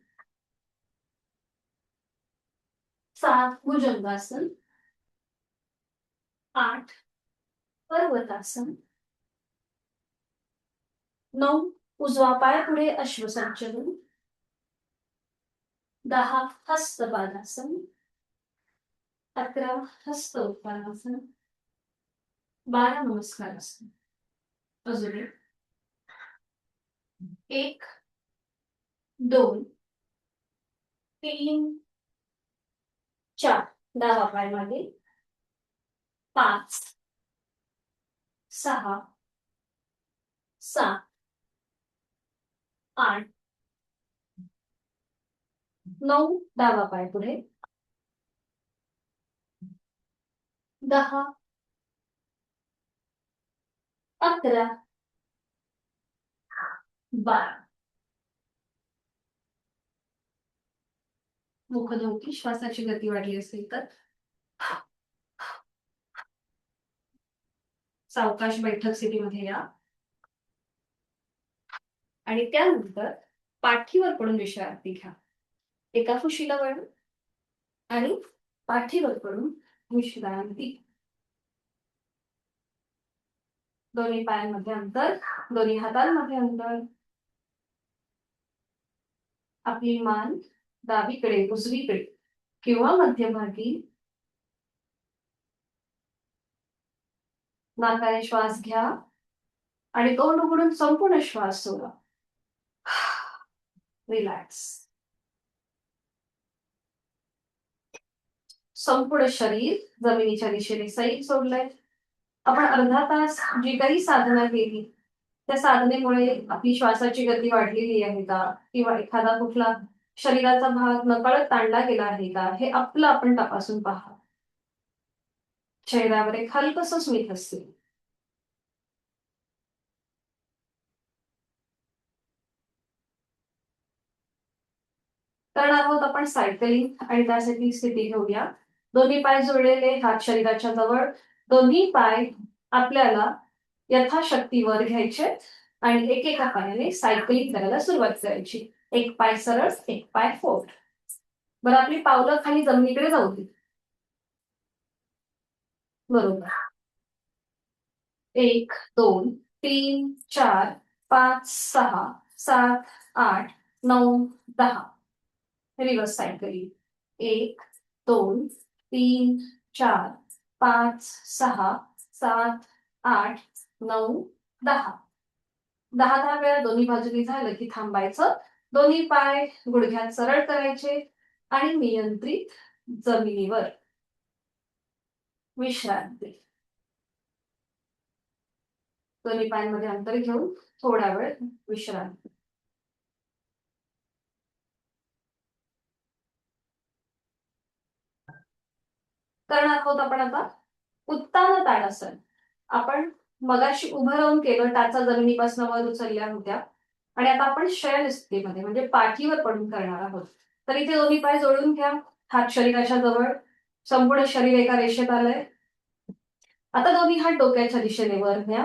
सात भुजंगासन, आठ पर्वतासन, नऊ उजवा पाय पुढे अश्वसंचलन, 10 हस्तपादासन, 11 हस्त उत्तानासन, 12 नमस्कारासन. अजून 1, 2, 3, 4 डावा पाय मागे, 5, 6, 7, 8, 9 डावा पाय पुढे, 10, 11, 12. मुखोद्होकी श्वासाची गती वाढली असेल तर सावकाश बैठक स्थितीमध्ये या आणि त्यानंतर पाठीवर पडून विश्रांती घ्या. एका कुशीला वळून आणि पाठीवर पडून विश्रांती. दोन्ही पायांमध्ये अंतर, दोन्ही हातांमध्ये अंतर. आपली मान डावीकडे, उजवीकडे किंवा मध्यभागी. नाकाने श्वास घ्या आणि तोंड उघडून संपूर्ण श्वास सोडा. रिलॅक्स. संपूर्ण शरीर जमिनीच्या दिशेने सैल सोडलंय. आपण अर्धा तास जी काही साधना केली त्या साधनेमुळे आपली श्वासाची गती वाढलेली आहे का, किंवा एखादा कुठला शरीराचा भाग नकळत ताणला गेला आहे का, हे आपलं आपण तपासून पहा. चेहऱ्यावर एक हलकसं स्मित असते. करणार आहोत आपण सायकलिंग आणि त्यासाठी स्थिती घेऊया. दोन्ही पाय जोडलेले, हात शरीराच्या जवळ. दोन्ही पाय आपल्याला यथाशक्ती वर घ्यायचे आणि एकेका पायाने सायकलिंग करायला सुरुवात करायची. एक पाय सरळ, एक पाय फोल्ड. बरं, आपली पावलं खाली जमिनीकडे जाऊ दे. बरोबर. 1, 2, 3, 4, 5, 6, 7, 8, 9, 10. Reverse cycling. 1, 2, 3, 4, 5, 6, 7, 8, 9, 10. 10 वेळा दोन्ही बाजूनी झालं की थांबायचं. दोन्ही पाय गुडघ्यात सरळ करायचे आणि नियंत्रित जमिनीवर विश्रांती. दोन्ही पायांमध्ये अंतर घेऊन थोडा वेळ विश्रांती. करणार आहोत आपण आता उत्तान ताडासन. आपण मगाशी उभं राहून केलं, टाचा जमिनीपासून वर उचलल्या होत्या आणि आता आपण शयन स्थितीमध्ये म्हणजे पाठीवर पडून करणार आहोत. तर इथे दोन्ही पाय जोडून घ्या, हात शरीराच्या जवळ. संपूर्ण शरीर एका रेषेत आलंय. आता दोन्ही हात डोक्याच्या दिशेने वर न्या.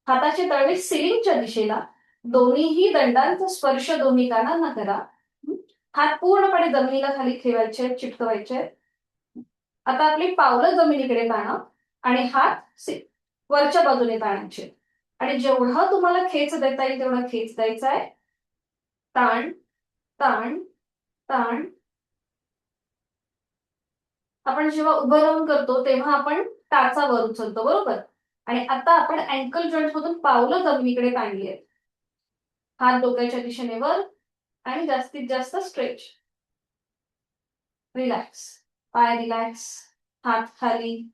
हाताचे तळवे सिलिंगच्या दिशेला. दोन्हीही दंडांचा स्पर्श दोन्ही कानांना करा. हात पूर्णपणे जमिनीला खाली ठेवायचे, चिटकवायचे. आता आपली पावलं जमिनीकडे ताणा आणि हात वरच्या बाजूने ताणायचे आणि जेवढा तुम्हाला खेच देता येईल तेवढा खेच द्यायचा आहे. ताण, ताण, ताण. आपण जेव्हा उभं राहून करतो तेव्हा आपण टाचा वर उचलतो, बरोबर. आणि आता आपण अँकल जॉईंट मधून पावलं जमिनीकडे ताणली आहेत. हात डोक्याच्या दिशेने वर आणि जास्तीत जास्त स्ट्रेच. रिलॅक्स. पाय रिलॅक्स, हात खाली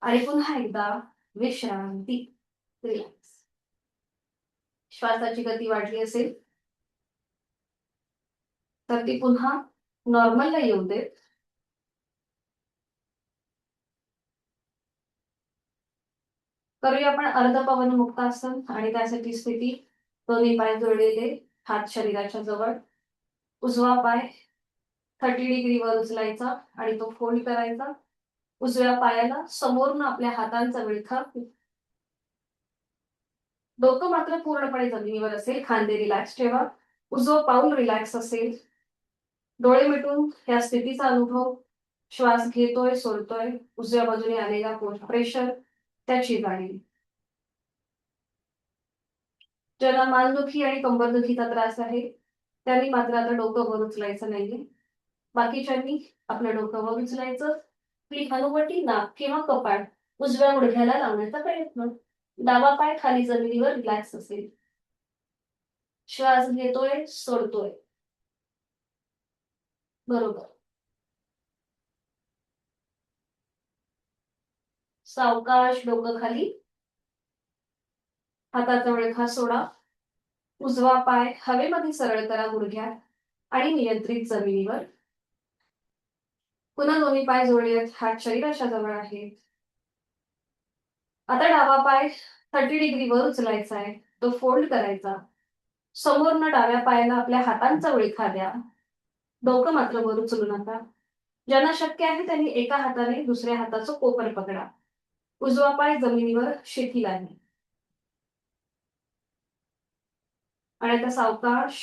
आणि पुन्हा एकदा विश्रांती. रिलॅक्स. श्वासाची गती वाढली असेल तर ती पुन्हा नॉर्मलला येऊ देत. करूया आपण अर्ध पवन मुक्तासन आणि त्यासाठी स्थिती. दोन्ही पाय जोडलेले, हात शरीराच्या जवळ. उजवा पाय 30 डिग्रीवर उचलायचा आणि तो फोल्ड करायचा. उजव्या पायाला समोरून आपल्या हातांचा विळखा. डोकं मात्र पूर्णपणे जमिनीवर असेल. खांदे रिलॅक्स ठेवा. उजवं पाऊल रिलॅक्स असेल. डोळे मिटून या स्थितीचा अनुभव. श्वास घेतोय, सोडतोय. उजव्या बाजूने आलेला प्रेशर, त्याची जाणीव. ज्यांना मानदुखी आणि कंबरदुखीचा त्रास आहे त्यांनी मात्र आता डोकं वर उचलायचं नाहीये. बाकीच्यांनी आपलं डोकं वर उचलायचं. आपली हनुवटी, नाक किंवा कपाळ उजव्या गुडघ्याला लावण्याचा प्रयत्न. डावा पाय खाली जमिनीवर रिलॅक्स असेल. श्वास घेतोय, सोडतोय. बरोबर. सावकाश डोकं खाली. हाताचा वळखा सोडा. उजवा पाय हवेमध्ये सरळ करा गुडघ्यात आणि नियंत्रित जमिनीवर. पुन्हा दोन्ही पाय जोडलेत, हात शरीराच्या जवळ आहेत. आता डावा पाय 30 डिग्री वर उचलायचा आहे. तो फोल्ड करायचा. समोरनं डाव्या पायाला आपल्या हातांचा वळखा द्या. डोकं मात्र वर उचलू नका. ज्यांना शक्य आहे त्यांनी एका हाताने दुसऱ्या हाताचं कोपर पकडा. उजवा पाय जमिनीवर शिथिल आहे. आणि आता सावकाश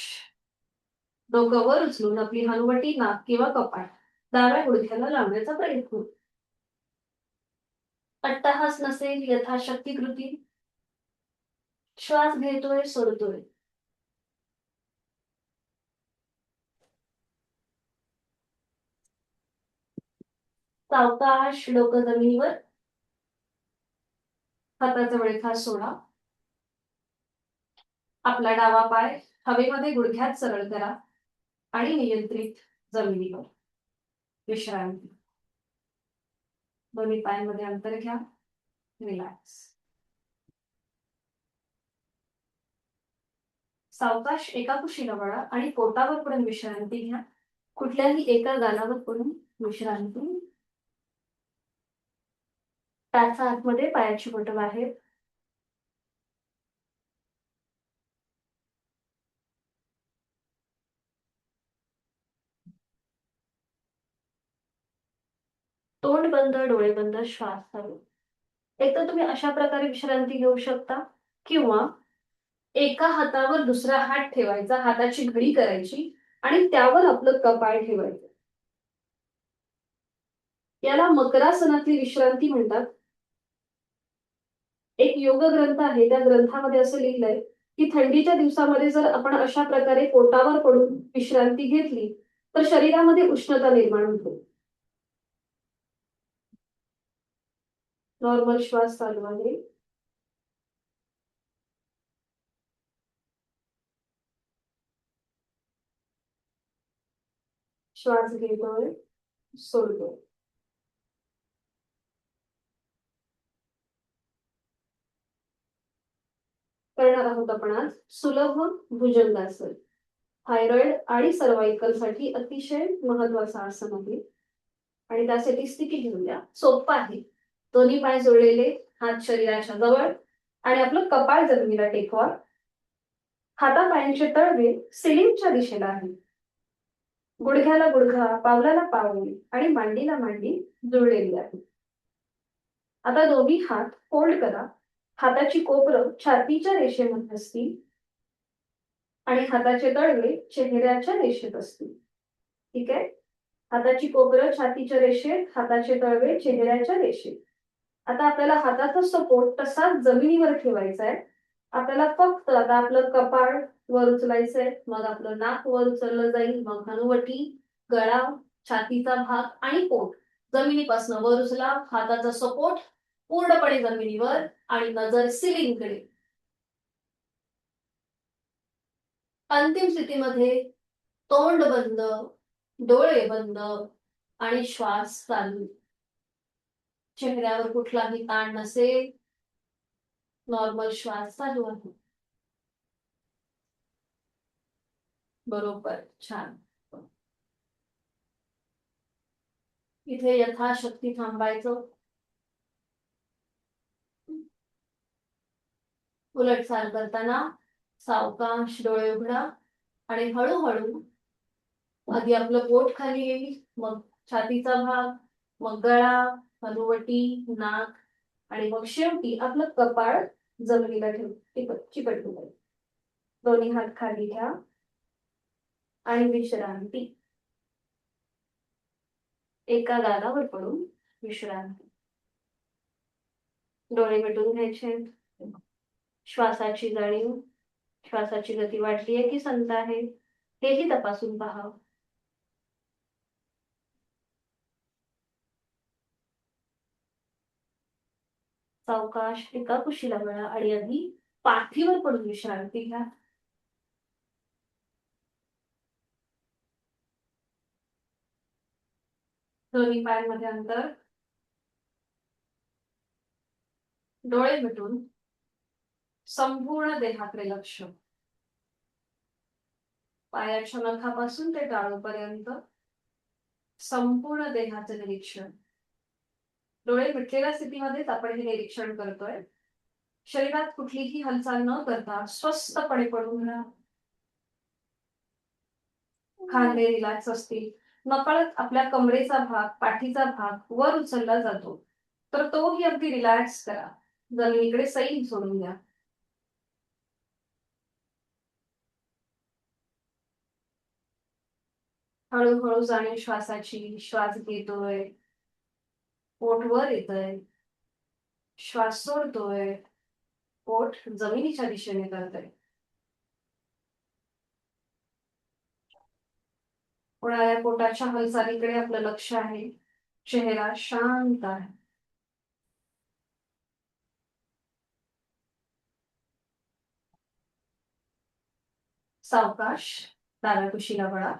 डोकं वर उचलून आपली हनुवटी, नाक किंवा कपाळ डाव्या गुडघ्याला लावण्याचा प्रयत्न. अट्टहास नसेल, यथाशक्ती कृती. श्वास घेतोय, सोडतोय. सावकाश डोकं जमिनीवर. हाताचा वळखा सोडा. आपला डावा पाय हवेमध्ये गुडघ्यात सरळ करा आणि नियंत्रित जमिनीवर. विश्रांती. दोन्ही पायांमध्ये अंतर घ्या. रिलॅक्स. सावकाश एका कुशीला वळा आणि पोटावर पडून विश्रांती घ्या. कुठल्याही एका गालावर पडून विश्रांती. टाचा आतमध्ये, पायाची बोटं बाहेर. तोंड बंद, डोळे बंद, श्वास चालू. एक तर तुम्ही अशा प्रकारे विश्रांती घेऊ शकता किंवा एका हातावर दुसरा हात ठेवायचा, हाताची घडी करायची आणि त्यावर आपलं कपाळ ठेवायचं. याला मकरासनातली विश्रांती म्हणतात. एक योग ग्रंथ आहे, त्या ग्रंथामध्ये असं लिहिलंय की थंडीच्या दिवसामध्ये जर आपण अशा प्रकारे पोटावर पडून विश्रांती घेतली तर शरीरामध्ये उष्णता निर्माण होते. नॉर्मल श्वास चालू आहे. श्वास घेतोय, सोडतोय. करणार आहोत आपण आज सुलभ भुजंगासन. थायरॉइड आणि सर्वायकल साठी अतिशय महत्वाचं आसन आहे. आणि त्यासाठी स्थिती घेऊया. सोपं आहे. दोन्ही पाय जोडलेले, हात शरीराच्या जवळ आणि आपलं कपाळ जमिनीला टेकवा. हातापायांचे तळवे सिलिंगच्या दिशेला आहे. गुडघ्याला गुडघा, पावलाला पाऊल आणि मांडीला मांडी जुळलेली आहे. आता दोन्ही हात फोल्ड करा. हाताची कोपरं छातीच्या रेषेमध्ये असतील आणि हाताचे तळवे चेहऱ्याच्या रेषेत असतील. ठीक आहे. हाताची कोपरं छातीच्या रेषेत, हाताचे तळवे चेहऱ्याच्या रेषेत. आता आपल्याला हाताचा सपोर्ट तसाच जमिनीवर ठेवायचा आहे. आपल्याला फक्त आता आपलं कपाळ वर उचलायचंय, मग आपलं नाक वर उचललं जाईल, मग हनुवटी, गळा, छातीचा भाग आणि पोट जमिनीपासून वर उचला. हाताचा सपोर्ट पूर्णपणे जमिनीवर आणि नजर सिलिंगकडे. अंतिम स्थितीमध्ये तोंड बंद, डोळे बंद आणि श्वास चालू. चेहऱ्यावर कुठलाही ताण नसेल. नॉर्मल श्वास चालू आहे. बरोबर. छान. इथे यथाशक्ती थांबायचं. उलट चाल करताना सावकाश डोळे उघडा आणि हळूहळू आधी आपलं पोट खाली येईल, मग छातीचा भाग, मग गळा, हनुवटी, नाक आणि मग शेवटी आपलं कपाळ जमिनीला चिकटून जाईल. दोन्ही हात खाली घ्या आणि विश्रांती. एका गालावर पडून विश्रांती. डोळे मिटून घ्यायचे. श्वासाची जाणीव. श्वासाची गती वाढली आहे की संथ आहे हेही तपासून पहा. सावकाश एका कुशीला वळा आणि आधी पाठीवर पडून विश्रांती घ्या. दोन्ही पायांमध्ये अंतर. डोळे मिटून संपूर्ण देहाकडे लक्ष. पायाच्या नखापासून ते टाळूपर्यंत संपूर्ण देहाचं निरीक्षण. डोळे मिटलेल्या स्थितीमध्येच आपण हे निरीक्षण करतोय. शरीरात कुठलीही हालचाल न करता स्वस्थपणे पडून राहा. खांदे रिलॅक्स असतील. नकळत आपल्या कमरेचा भाग, पाठीचा भाग वर उचलला जातो, तर तोही अगदी रिलॅक्स करा. जमिनीकडे सैल सोडून द्या. हळूहळू जाणीव श्वासाची. श्वास घेतोय, पोट वर येतोय. श्वास सोडतोय, पोट जमिनीच्या दिशेने करतोय. होणाऱ्या पोटाच्या हालचालीकडे आपलं लक्ष आहे. चेहरा शांत आहे. सावकाश डाव्या कुशीला वळा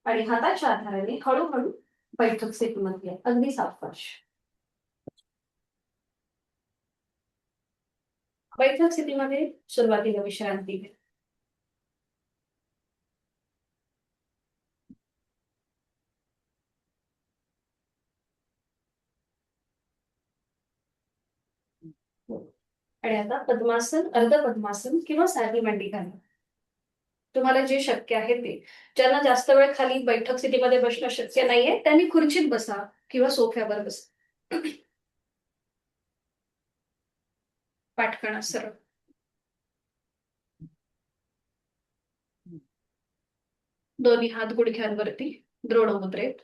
आणि हाताच्या आधाराने हळूहळू बैठक स्थितीमध्ये या. अगदी सावकाश. बैठक स्थितीमध्ये सुरुवातीला विश्रांती घ्या. आणि आता पद्मासन, अर्ध पद्मासन किंवा साधी मांडी घाला. तुम्हाला जे शक्य आहे ते. ज्यांना जास्त वेळ खाली बैठक स्थितीमध्ये बसणं शक्य नाहीये त्यांनी खुर्चीत बसा किंवा सोफ्यावर बसा. पाठकणा सरळ. दोन्ही हात गुडघ्यांवरती द्रोण मुद्रेत.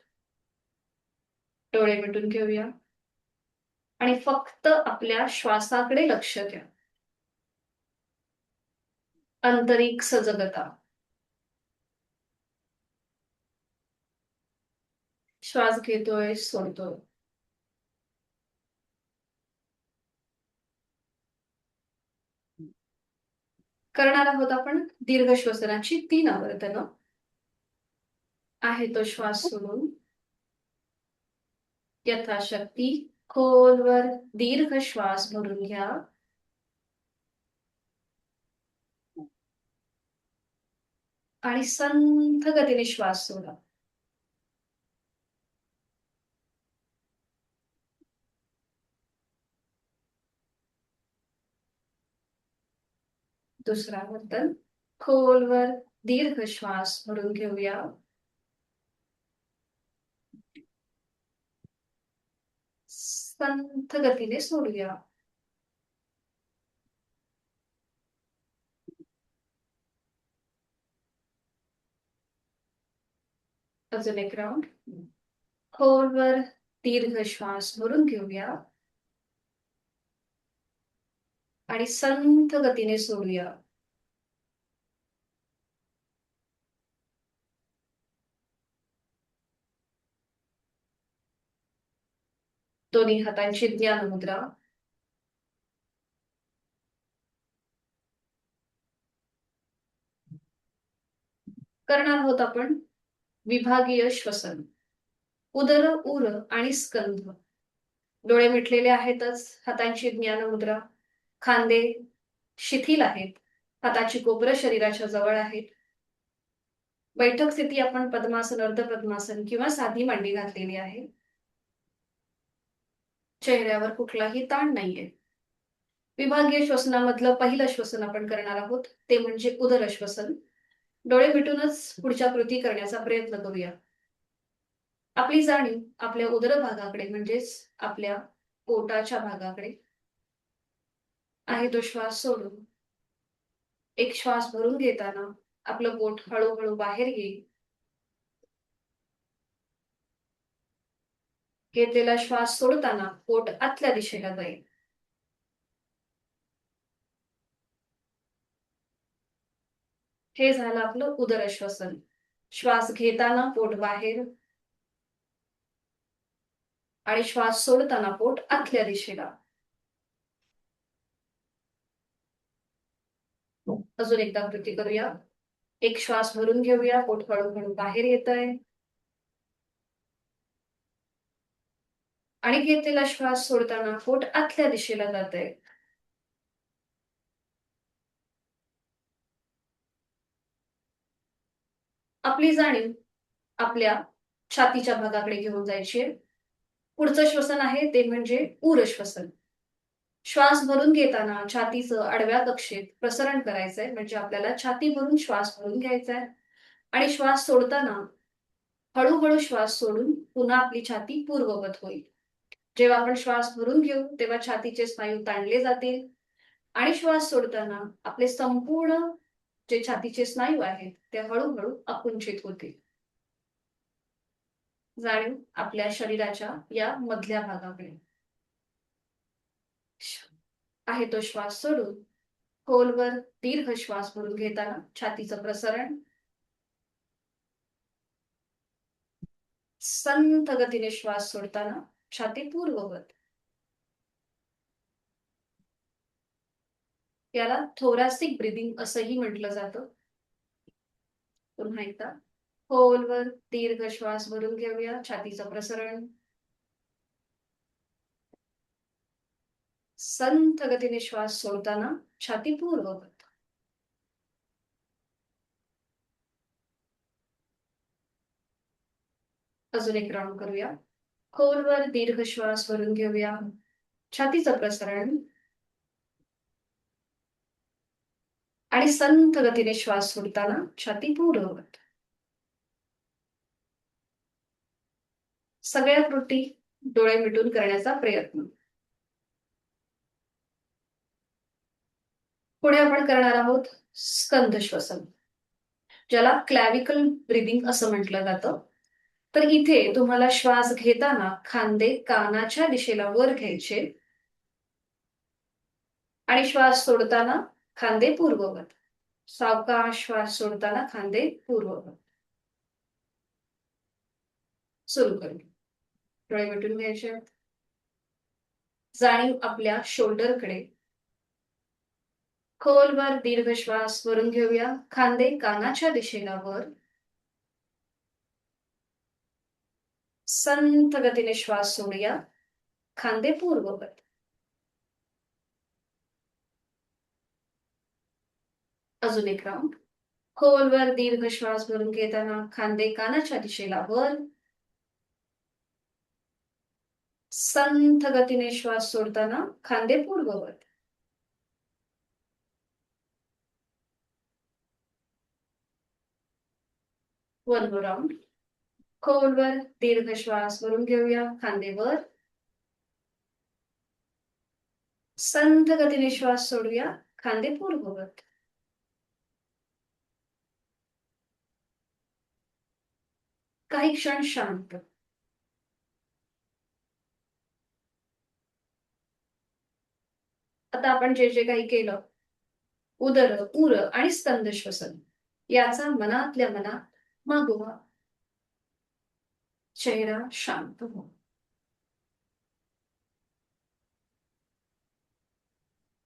डोळे मिटून घेऊया आणि फक्त आपल्या श्वासाकडे लक्ष द्या. आंतरिक सजगता. श्वास घेतोय, सोडतोय. करणार आहोत आपण दीर्घ श्वसनाची 3 आवर्तनं. आहे तो श्वास सोडून यथाशक्ती खोलवर दीर्घ श्वास भरून घ्या आणि संथ गतीने श्वास सोडा. दुसरा आवर्तन. खोलवर दीर्घ श्वास भरून घेऊया संथ गतीने सोडूया. अजून एक राऊंड. खोलवर दीर्घ श्वास भरून घेऊया आणि संथ गतीने सोडूया. दोन्ही हातांची ध्यान मुद्रा. करणार आहोत आपण विभागीय श्वसन. उदर, उर आणि स्कंध. डोळे मिटलेले आहेतच. हातांची ज्ञान मुद्रा. खांदे शिथिल आहेत. हाताची कोपरं शरीराच्या जवळ आहेत. बैठक स्थिती आपण पद्मासन, अर्ध पद्मासन किंवा साधी मांडी घातलेली आहे. चेहऱ्यावर कुठलाही ताण नाहीये. विभागीय श्वसनामधलं पहिलं श्वसन आपण करणार आहोत ते म्हणजे उदर श्वसन. डोळे मिटूनच पुढच्या कृती करण्याचा प्रयत्न करूया. आपली जाणीव आपल्या उदर भागाकडे म्हणजेच आपल्या पोटाच्या भागाकडे आहे. तो श्वास सोडून एक श्वास भरून घेताना आपलं पोट हळूहळू बाहेर येईल. घेतलेला श्वास सोडताना पोट आतल्या दिशेला जाईल. हे झालं आपलं उदरश्वसन. श्वास घेताना पोट बाहेर आणि श्वास सोडताना पोट आतल्या दिशेला. अजून एकदा कृती करूया. एक श्वास भरून घेऊया, पोट हळूहळू बाहेर येत आहे. आणि घेतलेला श्वास सोडताना पोट आतल्या दिशेला जात आहे. आपली जाणीव आपल्या छातीच्या भागाकडे घेऊन जायची. पुढचं श्वसन आहे ते म्हणजे उरश्वसन. श्वास भरून घेताना छातीचं आडव्या कक्षेत प्रसरण करायचंय, म्हणजे आपल्याला छाती भरून श्वास भरून घ्यायचा आहे. आणि श्वास सोडताना हळूहळू श्वास सोडून पुन्हा आपली छाती पूर्ववत होईल. जेव्हा आपण श्वास भरून घेऊ तेव्हा छातीचे स्नायू ताणले जातील आणि श्वास सोडताना आपले संपूर्ण जे छातीचे स्नायू आहेत ते हळूहळू आकुंचित होतील. जाणीव आपल्या शरीराच्या या मधल्या भागाकडे. आहे तो श्वास सोडून खोलवर दीर्घ श्वास भरून घेताना छातीचं प्रसरण. संथ गतीने श्वास सोडताना छाती पूर्ववत. याला थोरॅसिक ब्रीदिंग असंही म्हटलं जातं. पुन्हा एकदा खोलवर दीर्घ श्वास भरून घेऊया, छातीचं प्रसरण. संथ गतीने श्वास सोडताना छाती पूर्ववत. अजून एक राऊंड करूया. खोलवर दीर्घ श्वास भरून घेऊया, छातीचं प्रसरण. आणि संथ गतीने श्वास सोडताना छाती पूर्ववत. सगळ्या कृती डोळे मिटून करण्याचा प्रयत्न. पुढे आपण करणार आहोत स्कंद श्वसन, ज्याला क्लॅविकल ब्रीदिंग असं म्हटलं जातं. तर इथे तुम्हाला श्वास घेताना खांदे कानाच्या दिशेला वर घ्यायचे आणि श्वास सोडताना खांदे पूर्ववत. सावकाश श्वास सोडताना खांदे पूर्ववत. सुरू करू. डोळे मिटून घ्यायचे. जाणीव आपल्या शोल्डरकडे. खोलवर दीर्घ श्वास भरून घेऊया, खांदे कानाच्या दिशेला वर. संथ गतीने श्वास सोडूया, खांदे पूर्ववत. अजून एक राऊंड. खोलवर दीर्घ श्वास भरून घेताना खांदे कानाच्या दिशेला वर. संथ गतीने श्वास सोडताना खांदे पूर्ववत. One more round. खोलवर दीर्घ श्वास भरून घेऊया, खांदे वर. संथ गतीने श्वास सोडूया, खांदे पूर्ववत. काही क्षण शांत. आता आपण जे जे काही केलं, उदर उर आणि स्कंद श्वसन, याचा मनातल्या मनात मागोवा. चेहरा शांत हो.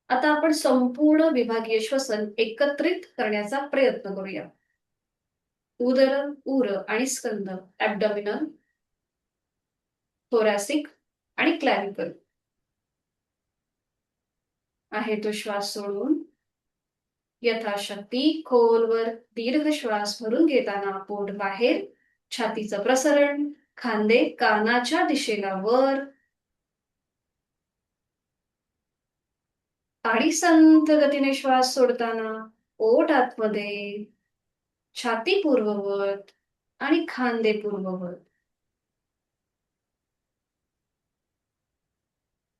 आता आपण संपूर्ण विभागीय श्वसन एकत्रित करण्याचा प्रयत्न करूया. उदर उर आणि स्कंद, ऍब्डॉमिनल, थोरॅसिक आणि क्लॅविकल. आहे तो श्वास सोडून यथाशक्ती खोलवर दीर्घ श्वास भरून घेताना पोट बाहेर, छातीचं प्रसरण, खांदे कानाच्या दिशेला वर. आणि संथ गतीने श्वास सोडताना पोट आतमध्ये, छाती पूर्ववत आणि खांदे पूर्ववत.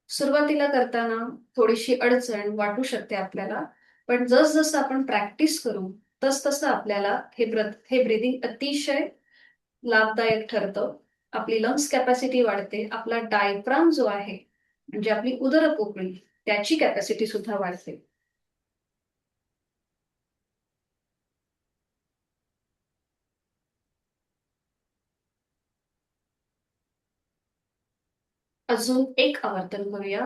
सुरुवातीला करताना थोडीशी अडचण वाटू शकते आपल्याला, पण जसजसं आपण प्रॅक्टिस करू तसतसं आपल्याला हे ब्रीदिंग अतिशय लाभदायक ठरतं. आपली लंग्स कॅपॅसिटी वाढते, आपला डायफ्राम जो आहे म्हणजे आपली उदर पोकळी त्याची कॅपॅसिटी सुद्धा वाढते. अजून एक आवर्तन करूया.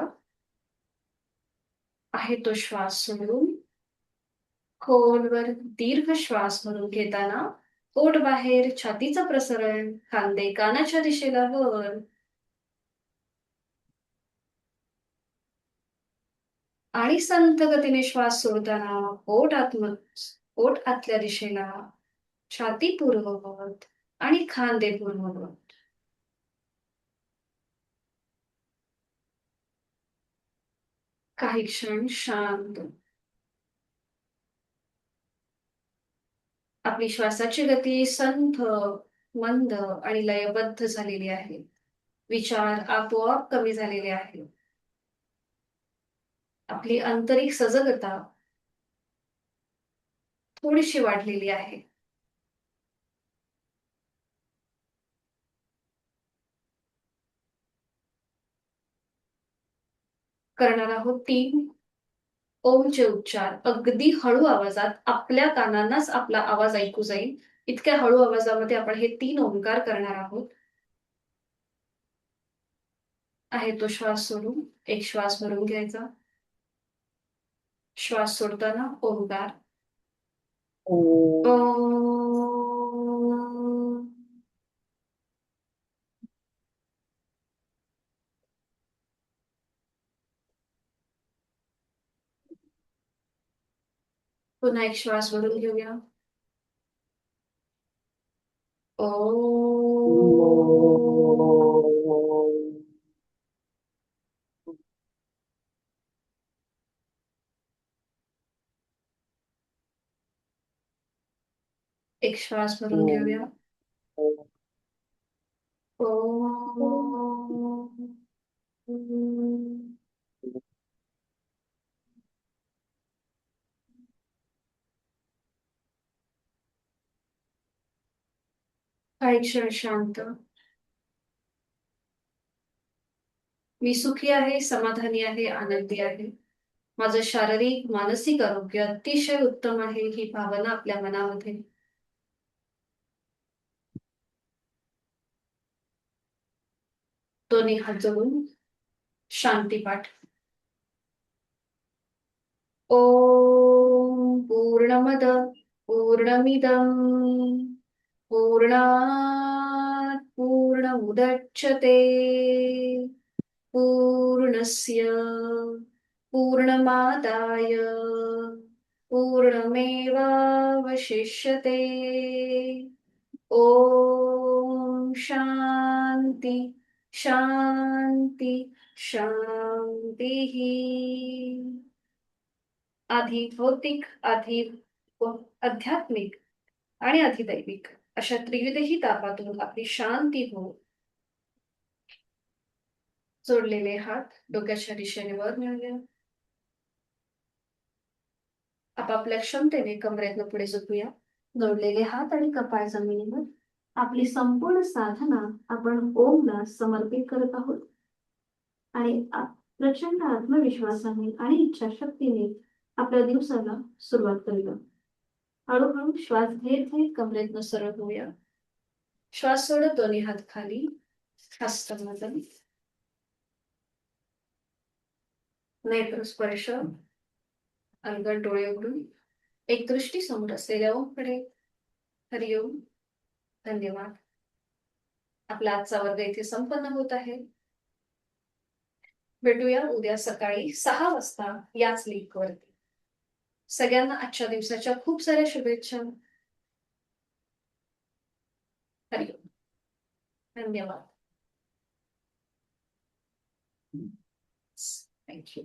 आहे तो श्वास सोडून खोलवर दीर्घ श्वास भरून घेताना पोट बाहेर, छातीचं प्रसरण, खांदे कानाच्या दिशेला वर. आणि संथ गतीने श्वास सोडताना पोट आतल्या दिशेला, छाती पूर्ववत आणि खांदे पूर्ववत. काही क्षण शांत. आपली श्वासाची गती संथ, मंद आणि लयबद्ध झालेली आहे. विचार आपोआप कमी झालेले आहेत. आपली आंतरिक सजगता थोडीशी वाढलेली आहे. करणार आहोत 3 ओमचे उच्चार. अगदी हळू आवाजात आपल्या कानांनाच आपला आवाज ऐकू जाईल इतक्या हळू आवाजामध्ये आपण हे 3 ओंकार करणार आहोत. आहे तो श्वास सोडून एक श्वास भरून घ्यायचा. श्वास सोडताना ओंकार. ओ ओम. पुन्हा एक श्वास भरून घेऊया. ओम. एक श्वास भरून घेऊया. ओम. काही क्षण शांत. मी सुखी आहे, समाधानी आहे, आनंदी आहे. माझं शारीरिक मानसिक आरोग्य अतिशय उत्तम आहे ही भावना आपल्या मनामध्ये. दोन्ही हात जोडून शांतीपाठ. ओम पूर्णमद पूर्णमिदम पूर्णात् पूर्णमुदच्यते पूर्णस्य पूर्णमादाय पूर्णमेवावशिष्यते. ओम शांती शांती शांती. आधी भौतिक, आधी आध्यात्मिक आणि अधिदैविक अशा त्रिविधही तापातून आपली शांती हो. जोडलेले हात डोक्याच्या दिशेने वर नेऊया. आपापल्या क्षमतेने कमरेतनं पुढे झोपूया. जोडलेले हात आणि कपाळ जमिनीवर. आपली संपूर्ण साधना आपण ओमला समर्पित करत आहोत आणि प्रचंड आत्मविश्वासाने आणि इच्छाशक्तीने आपल्या दिवसाला सुरुवात करूया. हळूहळू श्वास घेत घेत कमरेतनं सरळ होऊया. श्वास सोडत दोन्ही हात खाली, हस्तमैथुन. नेत्र स्पर्श. अलगद डोळे उघडून एक दृष्टी समोर असलेल्या ओमकडे. हरिओम. धन्यवाद. आपला आजचा वर्ग इथे संपन्न होत आहे. भेटूया उद्या सकाळी 6 वाजता याच लिंक वरती. सगळ्यांना आजच्या दिवसाच्या खूप साऱ्या शुभेच्छा. हरिओम. धन्यवाद. थँक्यू.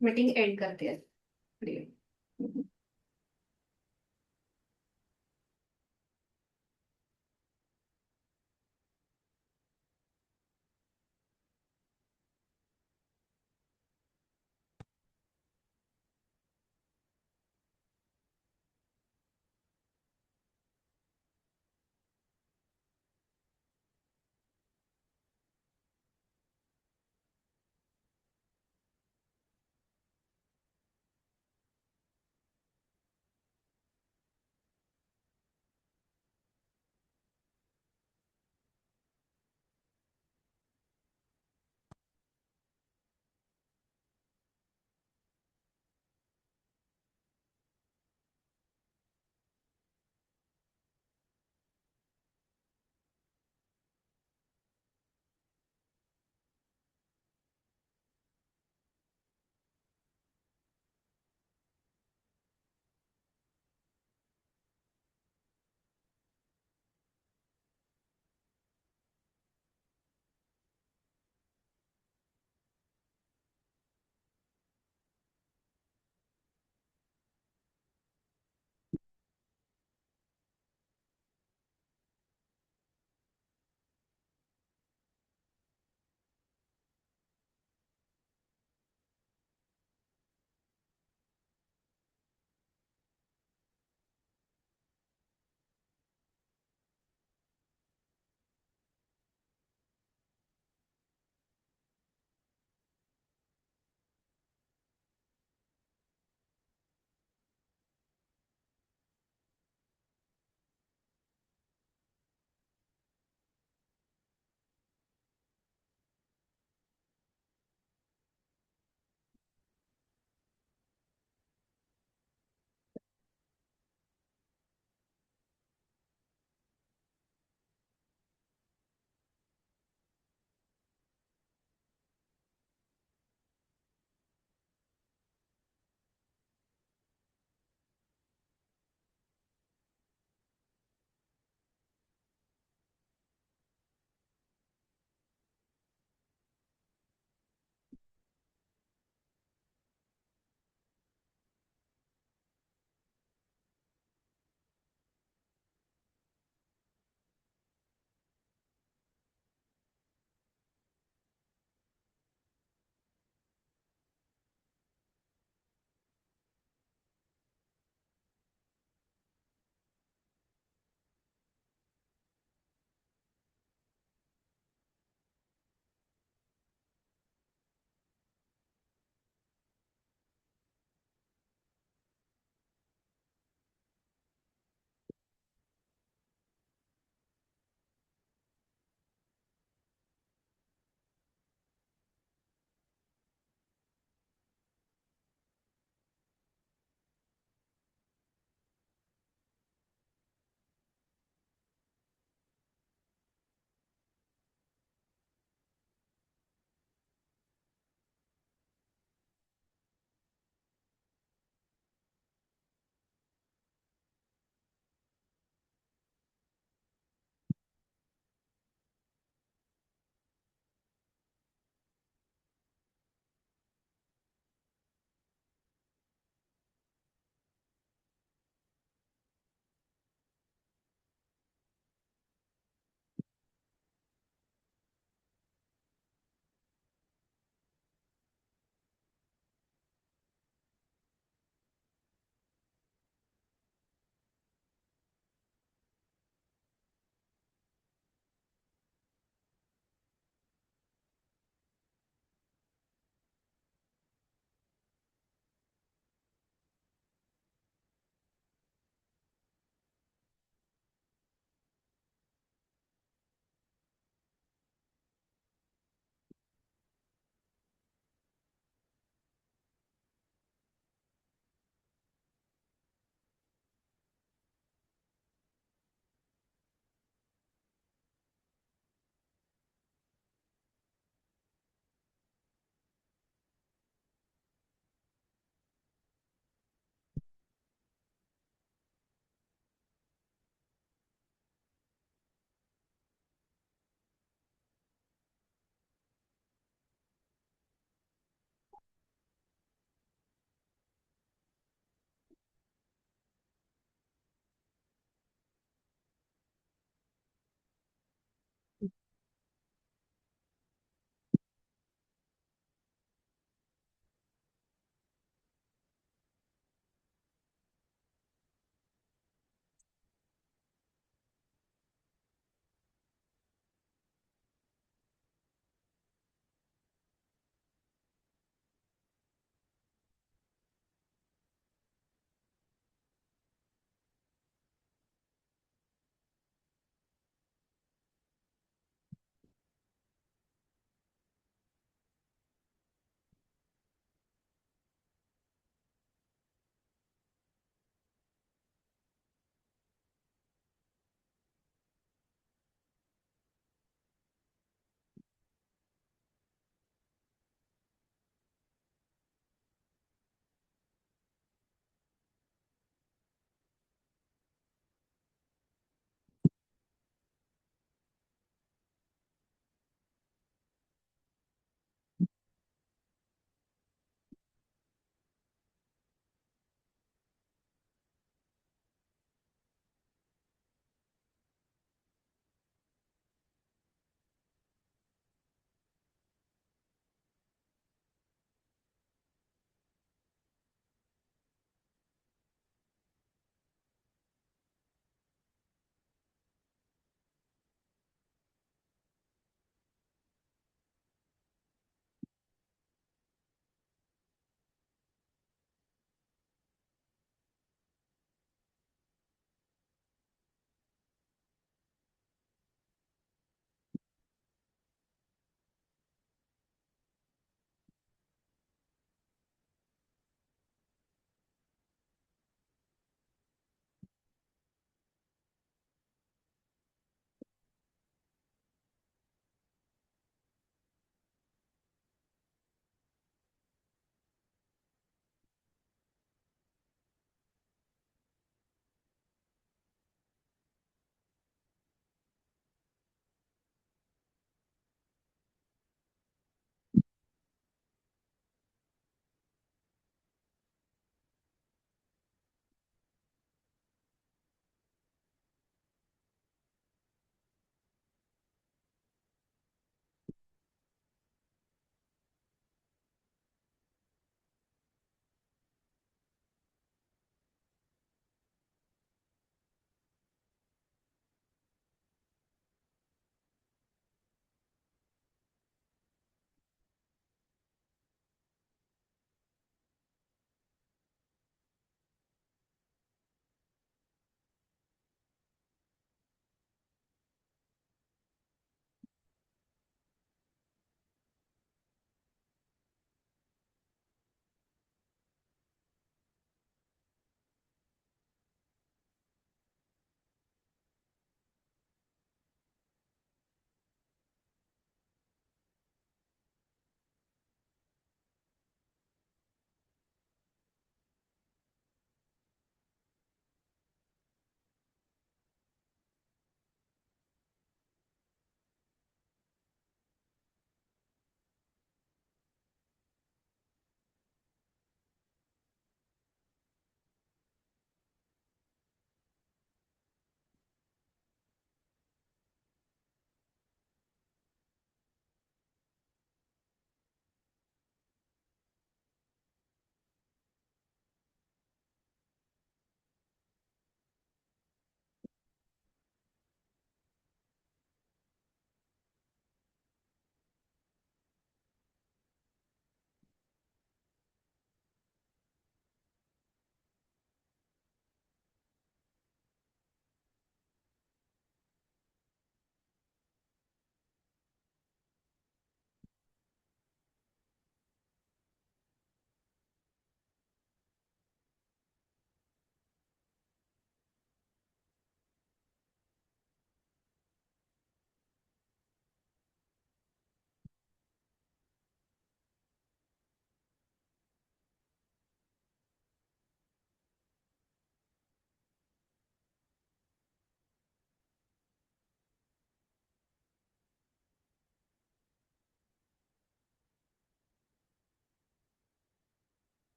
मीटिंग एंड करते. हरिओम.